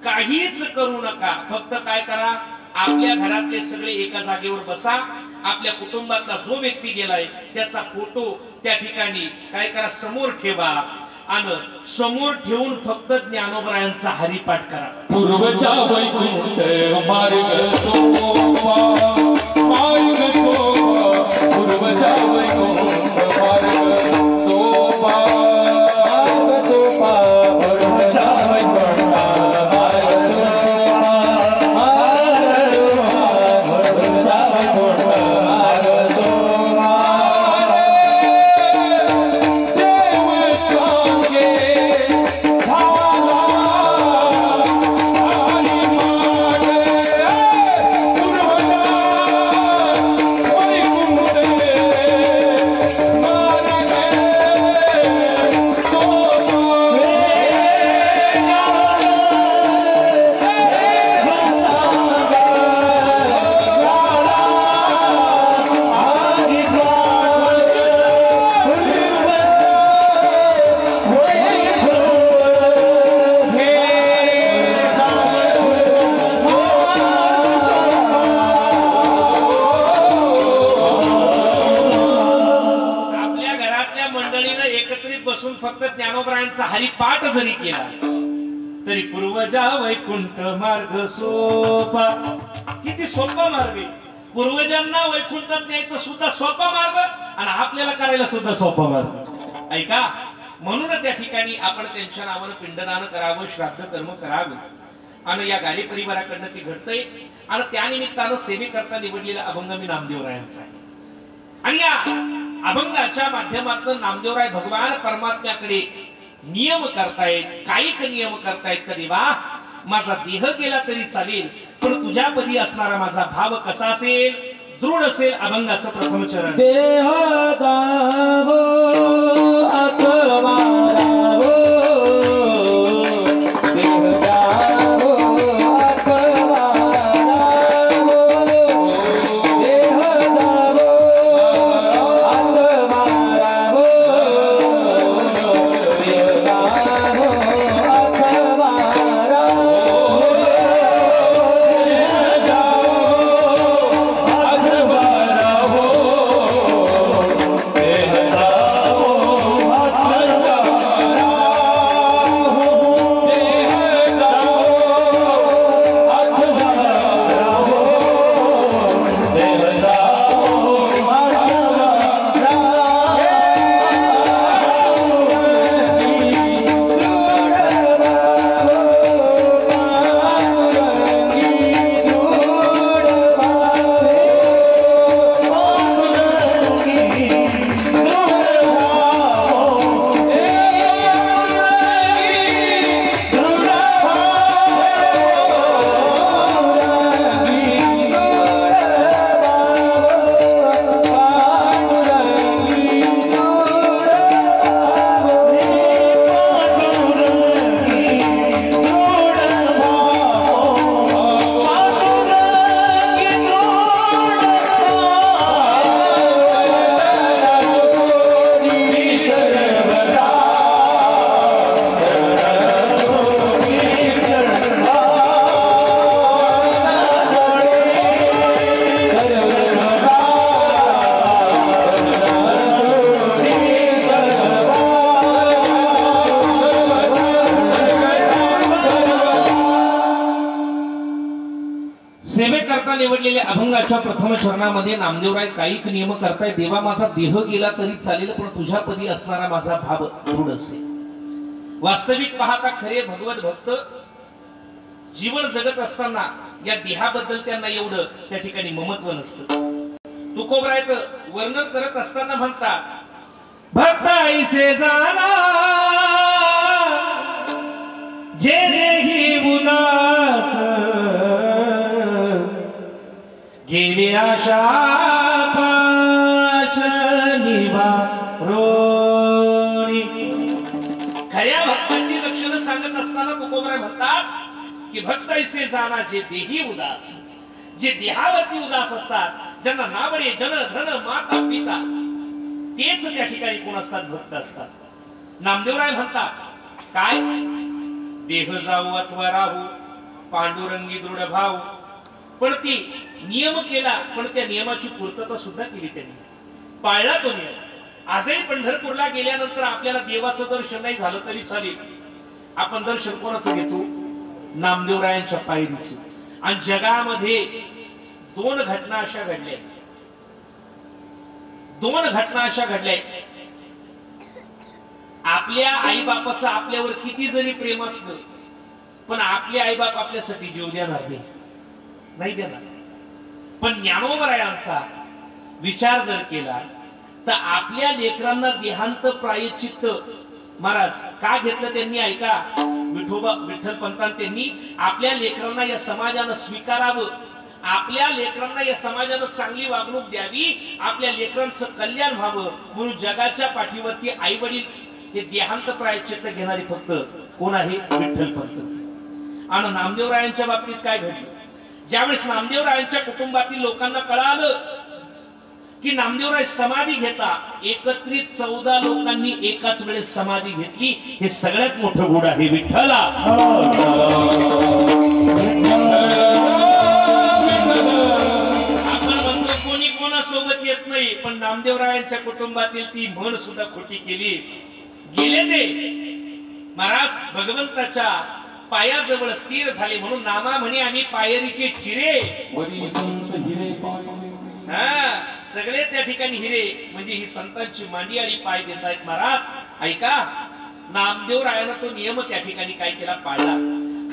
[SPEAKER 1] काहीच करू नका. फक्त काय करा, आपल्या घरातले सगळे एका जागेवर बसा, आपल्या कुटुंबातला जो व्यक्ती गेलाय त्याचा फोटो त्या ठिकाणी काय करा, समोर ठेवा आणि समोर ठेवून फक्त ज्ञानोबरायांचा हरिपाठ करा.
[SPEAKER 2] पूर्वजा वैकुंठ मार्ग सोपा, मार्ग सोपा, पूर्वजा वैकुंठ मार्ग सोपा, मार्ग सोपा, पूर्वजा वैकुंठ मार्ग सोपा, मार्ग सोपा, पूर्वजा वैकुंठ मार्ग सोपा.
[SPEAKER 1] फक्त ज्ञानोबरायांचा हरिपाठ जरी केला तरी पूर्वजा वैकुंठ मार्ग सोपा. किती सोपा मार्ग आहे. पूर्वजांना वैकुंठात न्यायचा सुद्धा सोपा मार्ग आणि आपल्याला करायला सुद्धा सोपा मार्ग. ऐका, म्हणून त्या ठिकाणी आपण त्यांच्या नावानं पिंडदान करावं, श्राद्ध कर्म करावं. आणि या गाली परिवाराकडनं ती घडतंय. आणि त्यानिमित्तानं सेवेकरता निवडलेला अभंग मी नामदेवरायांचा आहे. आणि या अभंगाच्या माध्यमातून नामदेवराय भगवान परमात्म्याकडे नियम करतायत, कायिक नियम करतायत. कधी वा माझा देह गेला तरी चालेल, पण तुझ्यापदी असणारा माझा भाव कसा असेल? दृढ असेल. अभंगाचं प्रथम चरण.
[SPEAKER 2] देह दावो अथवा रावो, देह दावो अथवा रावो, देह दावो अथवा रावो, देह दावो अथवा रावो, देह दावो अथवा रावो, देह दावो अथवा
[SPEAKER 1] सेवेकरता निवडलेल्या अभंगाच्या प्रथम चरणामध्ये नामदेवराय कायिक नियम करताय. देवा माझा देह गेला तरी चालेल, पण तुझ्या पदी असणारा माझा भाव दृढ असेल. वास्तविक पाहता खरे भगवत भक्त जीवन जगत असताना या देहाबद्दल त्यांना एवढं त्या ठिकाणी ममत्व नसतं. तुकोबराय तर वर्णन करत असताना म्हणतात, भक्त ऐसे जाना जे देही उदास, गेली आशा पाश निवारोणी. खऱ्या भक्ताची लक्षणं सांगत असताना तुकोबराय म्हणतात की भक्त ऐसे जाना जे देही उदास, जे देहावरती उदास असतात, ज्यांना नावडे जन धन माता पिता, तेच त्या ठिकाणी कोण असतात? भक्त असतात. नामदेवराय म्हणतात काय? देह जाऊ अथवा राहू पांडुरंगी दृढ भाव. पण ती नियम केला, पण त्या नियमाची पूर्तता सुद्धा केली त्यांनी, पाळला तो नियम. आजही पंढरपूरला गेल्यानंतर आपल्याला देवाचं दर्शन नाही झालं तरी चालेल, आपण दर्शन कोणाचं घेतो? नामदेवरायांच्या पायरीचं. आणि जगामध्ये दोन घटना अशा घडल्या, आपल्या आई बापाचं आपल्यावर किती जरी प्रेम असलं, पण आपले आई बाप आपल्यासाठी जीव देणार नाही देणार. पण ज्ञानोबरायांचा विचार जर केला तर आपल्या लेकरांना देहांत प्रायश्चित्त महाराज का घेतलं त्यांनी? ऐका, विठोबा विठ्ठल पंतांनी त्यांनी आपल्या लेकरांना या समाजानं स्वीकारावं, आपल्या लेकरांना या समाजानं चांगली वागणूक द्यावी, आपल्या लेकरांचं कल्याण व्हावं म्हणून जगाच्या पाठीवरती आई वडील हे देहांत प्रायश्चित्त घेणारे फक्त कोण आहे? विठ्ठल पंत. आणि नामदेवरायांच्या बाबतीत काय घडलं? ज्यावेळेस नामदेवरायांच्या कुटुंबातील लोकांना कळालं की नामदेवराय समाधी घेता, एकत्रित 14 लोकांनी एकाच वेळेस समाधी घेतली. हे सगळ्यात मोठं गुण आहे विठ्ठला. आपण म्हणतो कोणी कोणासोबत येत नाही, पण नामदेवरायांच्या कुटुंबातील ती म्हण सुद्धा खोटी केली. गेले ते महाराज भगवंताच्या पायाजवळ स्थिर झाले, म्हणून नामा म्हणे आम्ही पायरीचे चिरे. सगळे त्या ठिकाणी हिरे, म्हणजे ही संतांची मांडियाळी पाय देत आहेत. महाराज ऐका, नामदेवरायानं तो नियम त्या ठिकाणी काय केला? पाळला.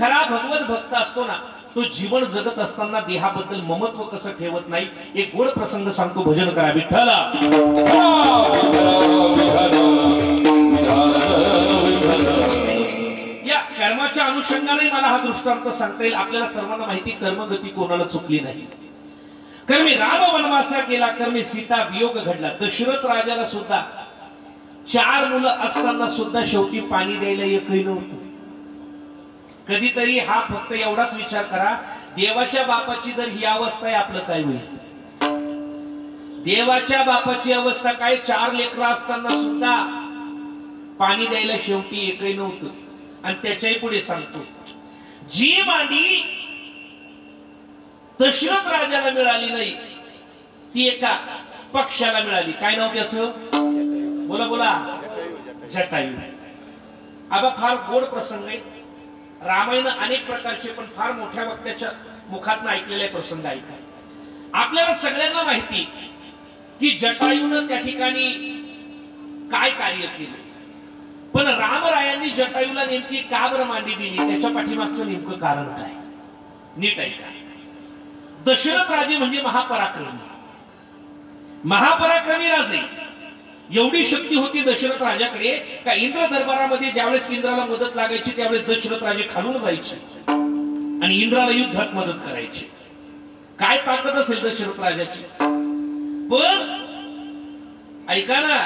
[SPEAKER 1] खरा भगवत भक्त असतो ना, तो जीवन जगत असताना देहाबद्दल ममत्व कसं ठेवत नाही. एक गोड प्रसंग सांगतो, भजन करा विठ्ठला. या कर्माच्या अनुषंगाने मला हा दृष्टांत सांगता येईल. आपल्याला सर्वांना माहिती, कर्मगती कोणाला चुकली नाही. कर्मी राम वनवासा केला, कर्मी सीता वियोग घडला. दशरथ राजाला सुद्धा 4 मुलं असताना सुद्धा शेवटी पाणी द्यायला एकही नव्हतं. कधीतरी हा फक्त एवढाच विचार करा, देवाच्या बापाची जर ही अवस्था आहे, आपलं काय होईल? देवाच्या बापाची अवस्था काय? 4 लेकरं असताना सुद्धा पाणी द्यायला शेवटी एकही नव्हतं. आणि त्याच्याही पुढे सांगतो, जी मांडी दशरथ राजाला मिळाली नाही, ती एका पक्षाला मिळाली. काय नाव त्याचं? बोला बोला. जटायू. आबा फार गोड प्रसंग आहे. रामायण अनेक प्रकारचे, पण फार मोठ्या वक्त्याच्या मुखातून ऐकलेले प्रसंग ऐका. आपल्याला सगळ्यांना माहिती की जटायूनं त्या ठिकाणी काय कार्य केलं, पण रामरायांनी जटायूला नेमकी का बरं मांडी दिली? त्याच्या पाठीमागचं नेमकं कारण काय? नीट ऐका. दशरथ राजे म्हणजे महापराक्रमी राजे. एवढी शक्ती होती दशरथ राजाकडे का इंद्र दरबारामध्ये ज्यावेळेस इंद्राला मदत लागायची त्यावेळेस दशरथ राजे खालून जायचे आणि इंद्राला युद्धात मदत करायचे. काय ताकद असेल दशरथ राजाची. पण ऐका ना,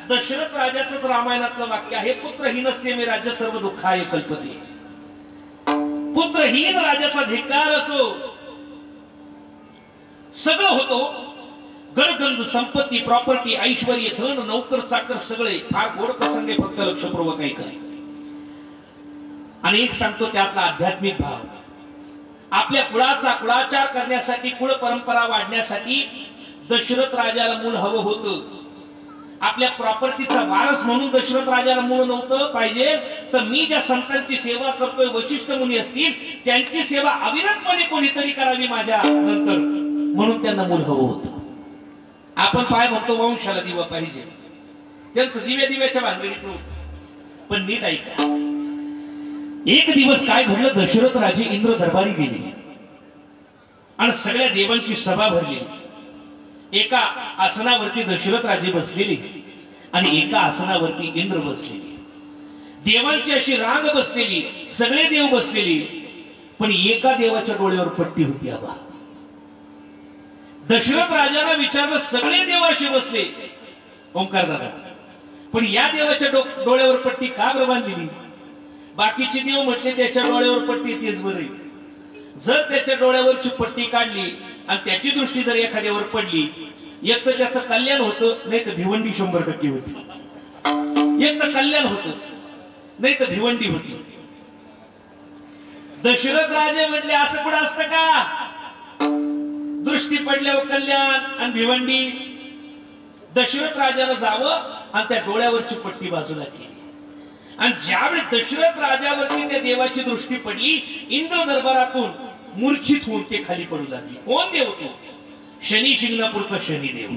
[SPEAKER 1] दशरथ राजाचंच रामायणातलं वाक्य आहे, पुत्रहीनस्य मे राज्य सर्व दुःखाय कल्पते. पुत्रहीन राजाचा धिक्कार असो, सगळं होतो, गडगंज संपत्ती प्रॉपर्टी ऐश्वर धन नौकर चाकर सगळे. फार गोड प्रसंग, फक्त लक्षपूर्वक ऐका. आणि एक सांगतो त्यातला आध्यात्मिक भाव. आपल्या कुळाचा कुळाचार करण्यासाठी, कुळ परंपरा वाढण्यासाठी दशरथ राजाला मूल हवं होतं. आपल्या प्रॉपर्टीचा वारस म्हणून दशरथ राजाला मूळ नव्हतं पाहिजे, तर मी ज्या संतांची सेवा करतोय वशिष्ठ मुनी असतील त्यांची सेवा अविरतपणे कोणीतरी करावी माझ्या नंतर, म्हणून त्यांना मूल हवं होतं. आपण पाय म्हणतो वंशाला दिवा पाहिजे, त्यांचं दिव्याच्या भानगडीत होतं. पण नीट ऐका, एक दिवस काय घडलं, दशरथ राजे इंद्र दरबारी गेले आणि सगळ्या देवांची सभा भरली. एका आसनावरती दशरथ राजे बसलेले आणि एका आसनावरती इंद्र बसलेले. देवांची अशी रांग बसलेली, सगळे देव बसलेली, पण एका देवाच्या डोळ्यावर पट्टी होती. आबा दशरथ राजांना विचारलं, सगळे देव असे बसले ओंकार दादा, पण या देवाच्या डोळ्यावर पट्टी का बरं बांधलेली? बाकीचे देव म्हटले त्याच्या डोळ्यावर पट्टी तेच बरे. जर त्याच्या डोळ्यावरची पट्टी काढली आणि त्याची दृष्टी जर एखाद्यावर पडली, एक तर त्याचं कल्याण होतं, नाही तर भिवंडी 100% होती. एक तर कल्याण होतं, नाही तर भिवंडी होती. दशरथ राजे म्हटले असं कुठं असतं का? दृष्टी पडल्यावर कल्याण आणि भिवंडी. दशरथ राजाला जावं आणि त्या डोळ्यावरची पट्टी बाजूला केली. आणि ज्यावेळी दशरथ राजावरती त्या देवाची दृष्टी पडली, इंद्र दरबारातून मूर्छित होऊन ते खाली पडू लागले. कोण देव तो? शनी शिंगणापूरचा शनिदेव.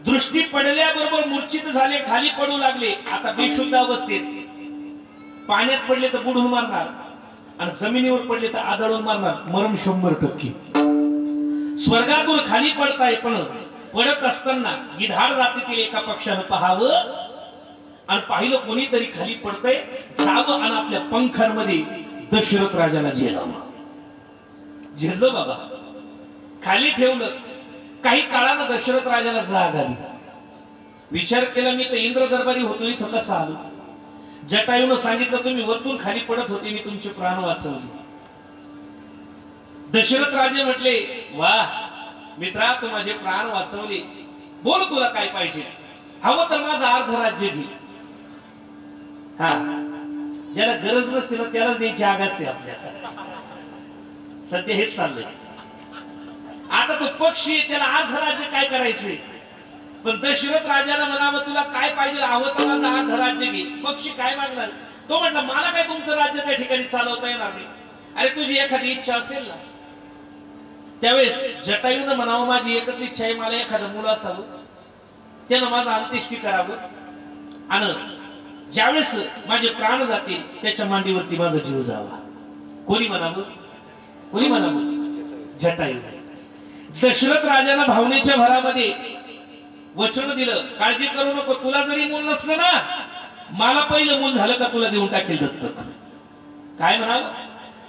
[SPEAKER 1] दृष्टी पडल्याबरोबर मूर्छित झाले, खाली पडू लागले. आता बेशुद्ध अवस्थेत, पाण्यात पडले तर बुडून मारणार आणि जमिनीवर पडले तर आदळून मारणार, मरण 100%. स्वर्गातून खाली पडताय, पण पडत असताना गिधाड जातीतील एका पक्षानं पाहावं आणि पाहिलं कोणीतरी खाली पडतंय, जावं आणि आपल्या पंखांमध्ये दशरथ राजाला झेलावं. झेललं बाबा, खाली ठेवलं. काही काळानं दशरथ राजाला जाग आली. विचार केला, मी तर इंद्र दरबारी होतो, इथं कसं आलो? जटायूनं सांगितलं, तुम्ही वरतून खाली पडत होते, मी तुमचे प्राण वाचवले. दशरथ राजे म्हटले, वाह मित्रा, तू माझे प्राण वाचवले. बोल, तुला काय पाहिजे? हवं तर माझं अर्ध राज्य घे. हा, ज्याला गरज नसते ना त्यालाच द्यायची आग असते आपल्याला. सध्या हेच चाललंय. आता तो पक्षी, त्याला अर्ध राज्य काय करायचंय? पण दशरथ राजाला म्हणावं, तुला काय पाहिजे? हवं तर माझं अर्ध राज्य घे. पक्षी काय मागणार? तो म्हटला, मला काय तुमचं राज्य त्या ठिकाणी चालवता येणार नाही. अरे तुझी एखादी इच्छा असेल ना. त्यावेळेस जटायूनं म्हणावं, माझी एकच इच्छा आहे, मला एखादं मुलं असावं, त्यानं माझं अंत्येष्टी करावं आणि ज्यावेळेस माझे प्राण जातील त्याच्या मांडीवरती माझा जीव जावा. कोणी म्हणावं? कोणी म्हणावं? जटायू. दशरथ राजानं भावनेच्या भरामध्ये वचन दिलं, काळजी करू नको, तुला जरी मूल नसलं ना, मला पहिलं मूल झालं का तुला देऊन टाकेल दत्तक. काय म्हणावं?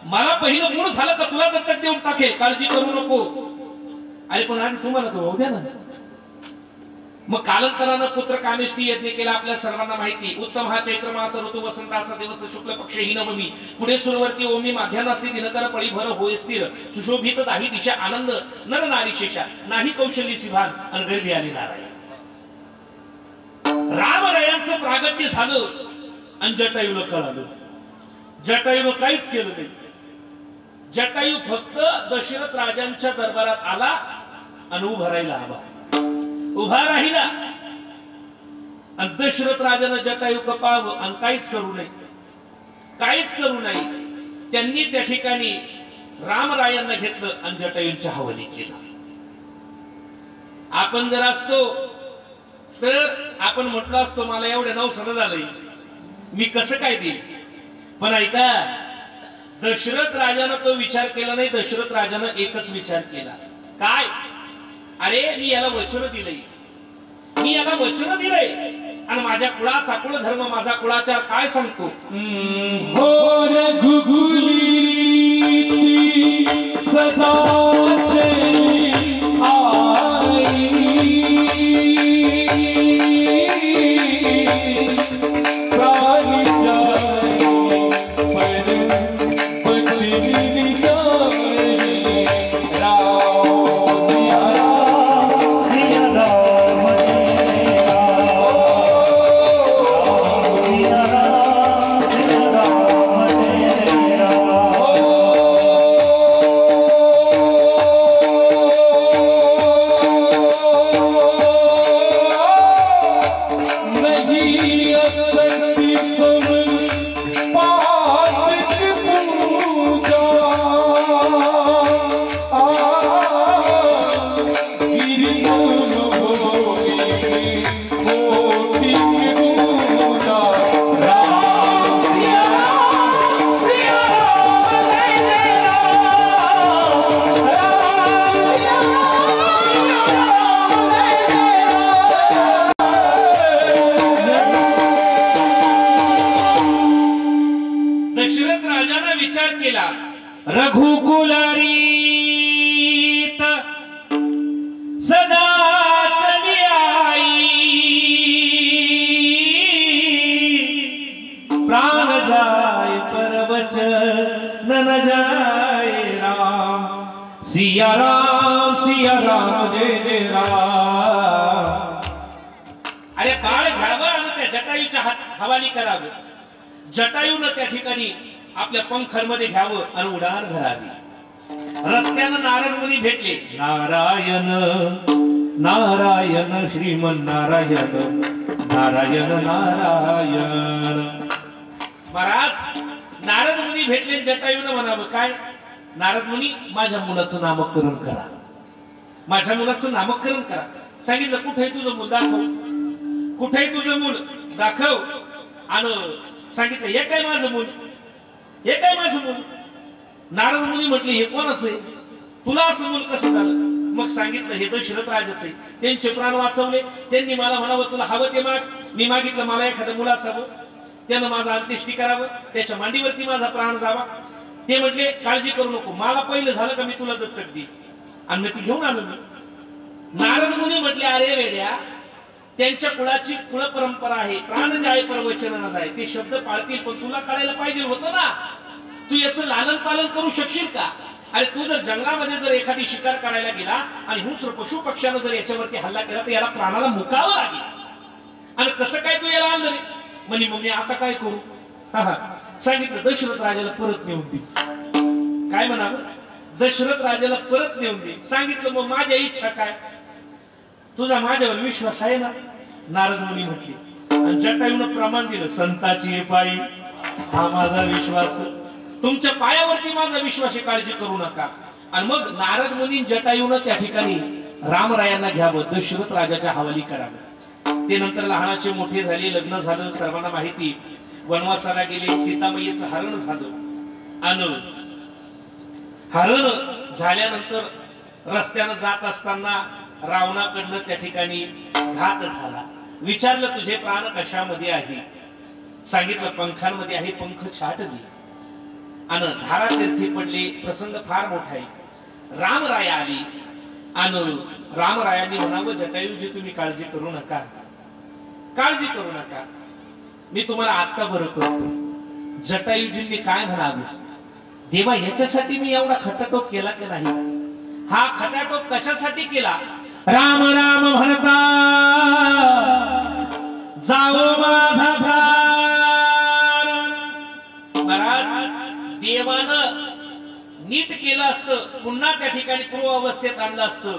[SPEAKER 1] मला पहिलं मूल झालं का तुला दत्तक देऊन टाकेल, काळजी करू नको. अरे पण आधी तुम्हाला तो होऊ द्या ना. मग कालांतरानं पुत्र कामेष्टी यज्ञ केला. आपल्या सर्वांना माहिती, उत्तम हा चैत्र मास ऋतू वसंत असा दिवस शुक्ल पक्ष ही नवमी. पुढे सुरवर्ती ओमी माध्यानासी दिनकर पळी भर होय स्थिर. सुशोभित दाही दिशा आनंद नर नारी शेषा. नाही कौशल्य सिभान आणि गर्भी आली नारायण. रामरायांचं प्रागट्य झालं आणि जटायूला कळालं. जटायूनं काहीच केलं नाही. जटायू फक्त दशरथ राजांच्या दरबारात आला आणि उभा राहिला. उभा राहिला आणि दशरथ राजानं जटायू कपावं आणि काहीच करू नये, काहीच करू नये. त्यांनी त्या ठिकाणी रामरायांना घेतलं आणि जटायूंच्या हवाली केलं. आपण जर असतो तर आपण म्हटलं असतो, मला एवढ्या नवसर झालंय, मी कसं काय देईल. पण ऐका, दशरथ राजानं तो विचार केला नाही. दशरथ राजानं एकच विचार केला, काय? अरे मी याला वचन दिलंय, मी याला वचन दिलंय आणि माझ्या कुळाचा कुळधर्म, माझा कुळाचार काय सांगतो. रघुकुलरीत सदा चली आई प्राण जाय परवचन न जाय राम सिया राम जय जय राम। अरे बाळ घडवा आणि त्या जटायूच्या हवाली करावे, जटायूनं त्या ठिकाणी आपल्या पंखांमध्ये घ्यावं आणि उडान भरावी। रस्त्यानं नारद मुनी भेटले, नारायण नारायण श्रीमन नारायण नारायण नारायण। महाराज नारद मुनी भेटले, जटायूनं म्हणावं काय? नारद मुनी माझ्या मुलाचं नामकरण करा, माझ्या मुलाचं नामकरण करा। सांगितलं कुठे तुझं मूल दाखव, कुठे तुझं मूल दाखव। आणि सांगितलं हे काय माझं मूल, हे काय माझं मूल? नारद मुनी म्हटले हे कोणाचं आहे, तुला असं मूल कसं झालं? मग सांगितलं हे दशरथ राजाचं आहे, त्यांचे प्राण वाचवले, त्यांनी मला म्हणावं तुला हवं ते माग। मी मागितलं मला एखादं मुलं असावं, त्यानं माझं अंत्येष्टी करावं, त्याच्या मांडीवरती माझा प्राण जावा। ते म्हटले काळजी करू नको, मला पहिलं झालं का मी तुला दत्तक दे, आणि मी ती घेऊन आलो मी। नारद मुनी म्हटले अरे वेड्या, त्यांच्या कुळाची कुळ परंपरा आहे, प्राण जाय प्रवचन न जाय, ते शब्द पाळतील, पण तुला कळायला पाहिजे होतं ना, तू याचं लालन पालन करू शकशील का? अरे तू जर जंगलामध्ये जर एखादी शिकार करायला गेला आणि हिंस्र पशु पक्ष्यानं जर याच्यावरती हल्ला केला तर याला प्राणाला मुकावं लागेल, आणि कसं काय तू याला आणलं रे? म्हणे मग मी आता काय करू? सांगितलं दशरथ राजाला परत नेऊन दे। काय म्हणावं? दशरथ राजाला परत नेऊन दे। सांगितलं मग माझ्या इच्छा काय? तुझा माझ्यावर विश्वास आहे ना? नारद मुनी म्हटले, आणि जटायूनं प्रमाण दिलं, संताची पायी हा माझा विश्वास, तुमच्या पायावरती माझा विश्वास आहे, काळजी करू नका। आणि मग नारद मुनी जटायूनं त्या ठिकाणी रामरायांना घ्यावं, दशरथ राजाच्या हवाली करावं। ते नंतर लहानाचे मोठे झाले, लग्न झालं, सर्वांना माहिती, वनवासाला गेले, सीतामाईचं हरण झालं। आणि हरण झाल्यानंतर रस्त्यानं जात असताना रावणाकडनं त्या ठिकाणी घात झाला। विचारलं तुझे प्राण कशामध्ये आहे? सांगितलं पंखांमध्ये आहे, पंख छाटले आणि धारा तीर्थी पडले। प्रसंग फार मोठा आहे। रामराय आली आणि रामरायांनी म्हणावं जटायूजी तुम्ही काळजी करू नका, काळजी करू नका, मी तुम्हाला आता बरं करतो। जटायूजींनी काय म्हणावं? देवा याच्यासाठी मी एवढा खटाटोप केला की नाही? हा खटाटोप कशासाठी केला? राम राम म्हणता जाओ माझा प्राण। महाराज देवानं नीट केलं असतं, पुन्हा त्या ठिकाणी पूर्व अवस्थेत आणलं असतं,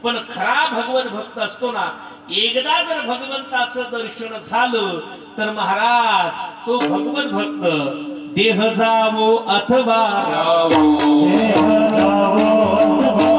[SPEAKER 1] पण खरा भगवत भक्त असतो ना, एकदा जर भगवंताचं दर्शन झालं तर महाराज तो भगवत भक्त देह जावो अथवा रावो, देह जावो अथवा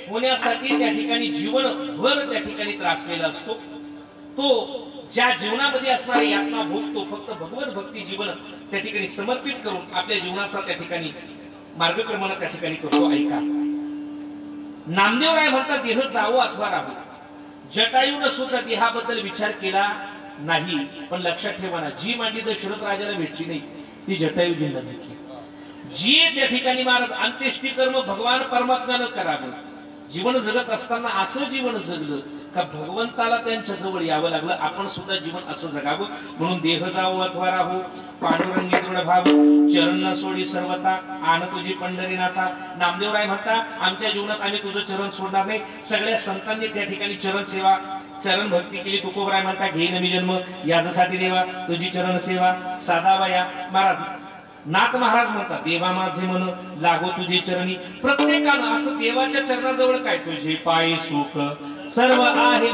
[SPEAKER 1] होण्यासाठी त्या ठिकाणी जीवनभर त्या ठिकाणी त्रासलेला असतो। तो ज्या जीवनामध्ये असणारे यातना भोगतो, फक्त भगवत भक्ती जीवन त्या ठिकाणी समर्पित करून आपल्या जीवनाचा त्या ठिकाणी मार्गक्रमण त्या ठिकाणी करतो। ऐका, नामदेवराय म्हणतात देह जावो अथवा राहो। जटायूनं सुद्धा देहाबद्दल विचार केला नाही, पण लक्षात ठेवा ना, जी मांडी दशरथ राजाला भेटली नाही ती जटायूजींना भेटली। जी त्या ठिकाणी महाराज अंत्येष्टी कर्म भगवान परमात्म्यानं करावं, जीवन जगत असताना असं जीवन जगलं का भगवंताला त्यांच्या जवळ यावं लागलं। आपण सुद्धा जीवन असं जगावं, म्हणून देह जावो अथवा राहो, पांडुरंगी दृढ भाव, चरण न सोडी सर्वता, आन तुझी पंढरीनाथा। नामदेवराय म्हणता आमच्या जीवनात आम्ही तुझं चरण सोडणार नाही। सगळ्या संतांनी त्या ठिकाणी चरण सेवा, चरण भक्ती केली। तुकोबराय म्हणता घे नवी जन्म याच्यासाठी देवा तुझी चरण सेवा साधावया। महाराज नाथ महाराज म्हणतात देवा माझे मन लागो तुझे चरणी। प्रत्येकानं असं देवाच्या चरणाजवळ काय तुझे पाय सुख सर्व आहे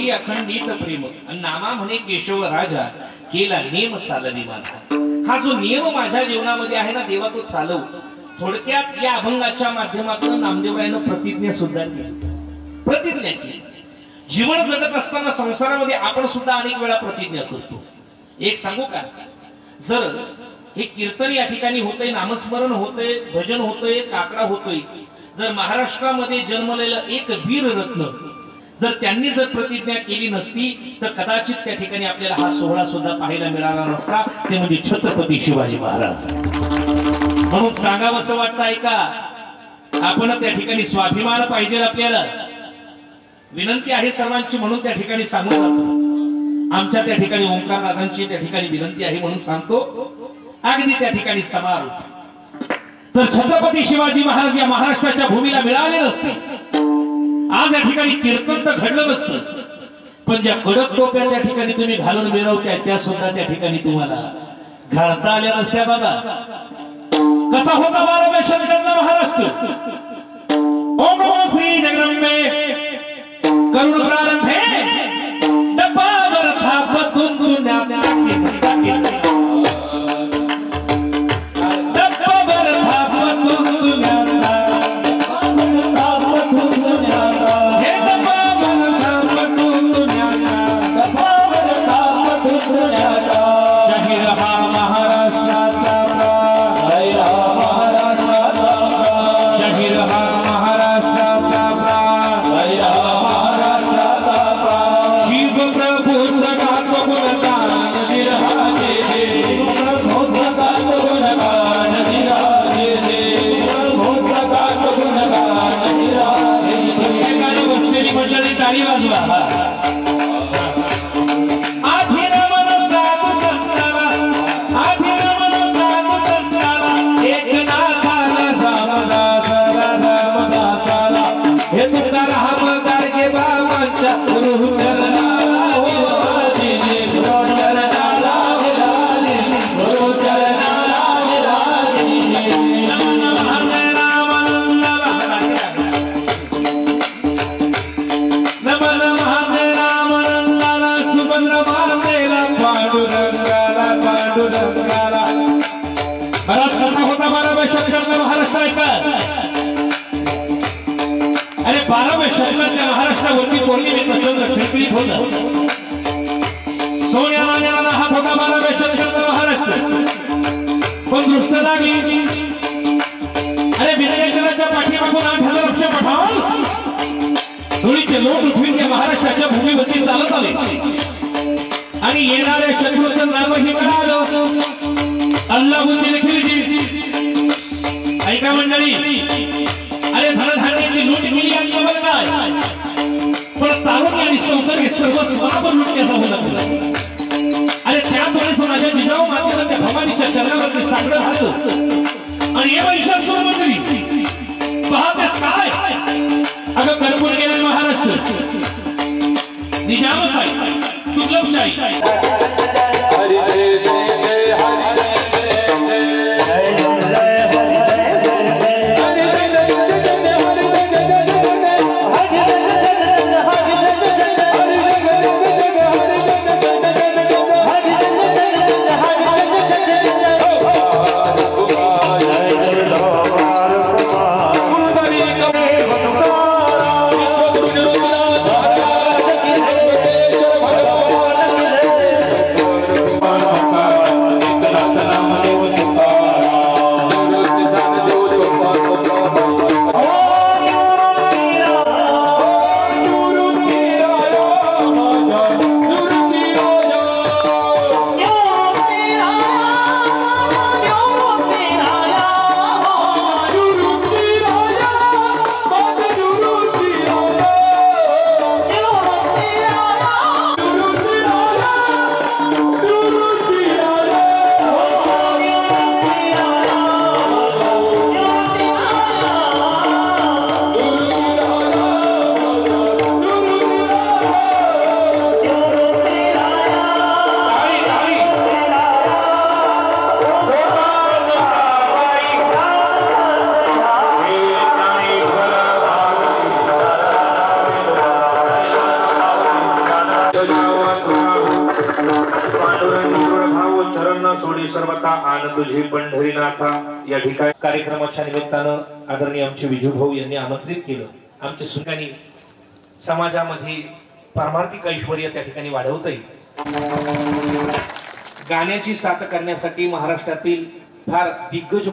[SPEAKER 1] अखंडित प्रेम नामा म्हणे केशव राजा केला नेम चालवी माझा। हा जो नियम माझ्या जीवनामध्ये आहे ना देवा तो चालव। थोडक्यात या अभंगाच्या माध्यमातून नामदेवरायानं प्रतिज्ञा सुद्धा केली, प्रतिज्ञा केली। जीवन जगत असताना संसारामध्ये आपण सुद्धा अनेक वेळा प्रतिज्ञा करतो। एक सांगू का, जर हे कीर्तन या ठिकाणी होतंय, नामस्मरण होतंय, भजन होतंय, काकडा होतोय, जर महाराष्ट्रामध्ये जन्मलेलं एक वीर रत्न जर त्यांनी जर प्रतिज्ञा केली नसती तर कदाचित त्या ठिकाणी आपल्याला हा सोहळा सुद्धा पाहायला मिळाला नसता, ते म्हणजे छत्रपती शिवाजी महाराज। म्हणून सांगावं असं वाटतं ऐका, आपण त्या ठिकाणी स्वाभिमान पाहिजे आपल्याला, विनंती आहे सर्वांची म्हणून त्या ठिकाणी सांगू जातो। आमच्या त्या ठिकाणी ओंकार दादांची त्या ठिकाणी विनंती आहे म्हणून सांगतो, अगदी त्या ठिकाणी समारोप तर छत्रपती शिवाजी महाराज या महाराष्ट्राच्या भूमीला मिळाले नसते, आज या ठिकाणी कीर्तन तर घडलं नसतं, पण ज्या कडक टोप्या त्या ठिकाणी तुम्ही घालून मिरवत्या त्या सुद्धा त्या ठिकाणी तुम्हाला घालता आल्या नसत्या बाबा। कसा होता 12व्या शतकातला महाराष्ट्र? ओम नमो श्री जगदंबे करुण प्रारंभे डब्बावर थापतून महाराष्ट्रावरती पौर्णिमेचा चंद्र खिळखिळीत होता। सोन्या नाण्याला हात होता 12व्या शतकातला महाराष्ट्र, पण दृष्ट लागली। अरे विजयाच्या पाठीमागून 8,000 वर्ष पठाण धुळीचे लोक उठून त्या महाराष्ट्राच्या भूमीवरती चालत आले आणि येणाऱ्या शत्रूचं नामही मिळालं अल्लाहुद्दीन खिलजी। ऐका मंडळी, अरे धनधान्याची लूट मिली आणि खबर काय, पण तारुण्य आणि सौंदर्य सर्व स्वापर लुटण्याचा होता। अरे त्यामुळेच माझ्या जिजाऊ मातेला त्या भवानीच्या चरणावरती साकडं घातलं आणि हे वैशासूर मंडळी पाहतेस काय, अगं करपूर गेला महाराष्ट्र, निजामशाही, तुगलकशाही। भाव चरण सोडी सर्वता आन तुझी पंढरीनाथा। या ठिकाणी कार्यक्रमाच्या निमित्तानं आदरणीय आमचे विजू भाऊ यांनी आमंत्रित केलं। आमच्या सुखानी समाजामध्ये पारमार्थिक ऐश्वर्य त्या ठिकाणी वाढवता येईल। गाण्याची साथ करण्यासाठी महाराष्ट्रातील फार दिग्गज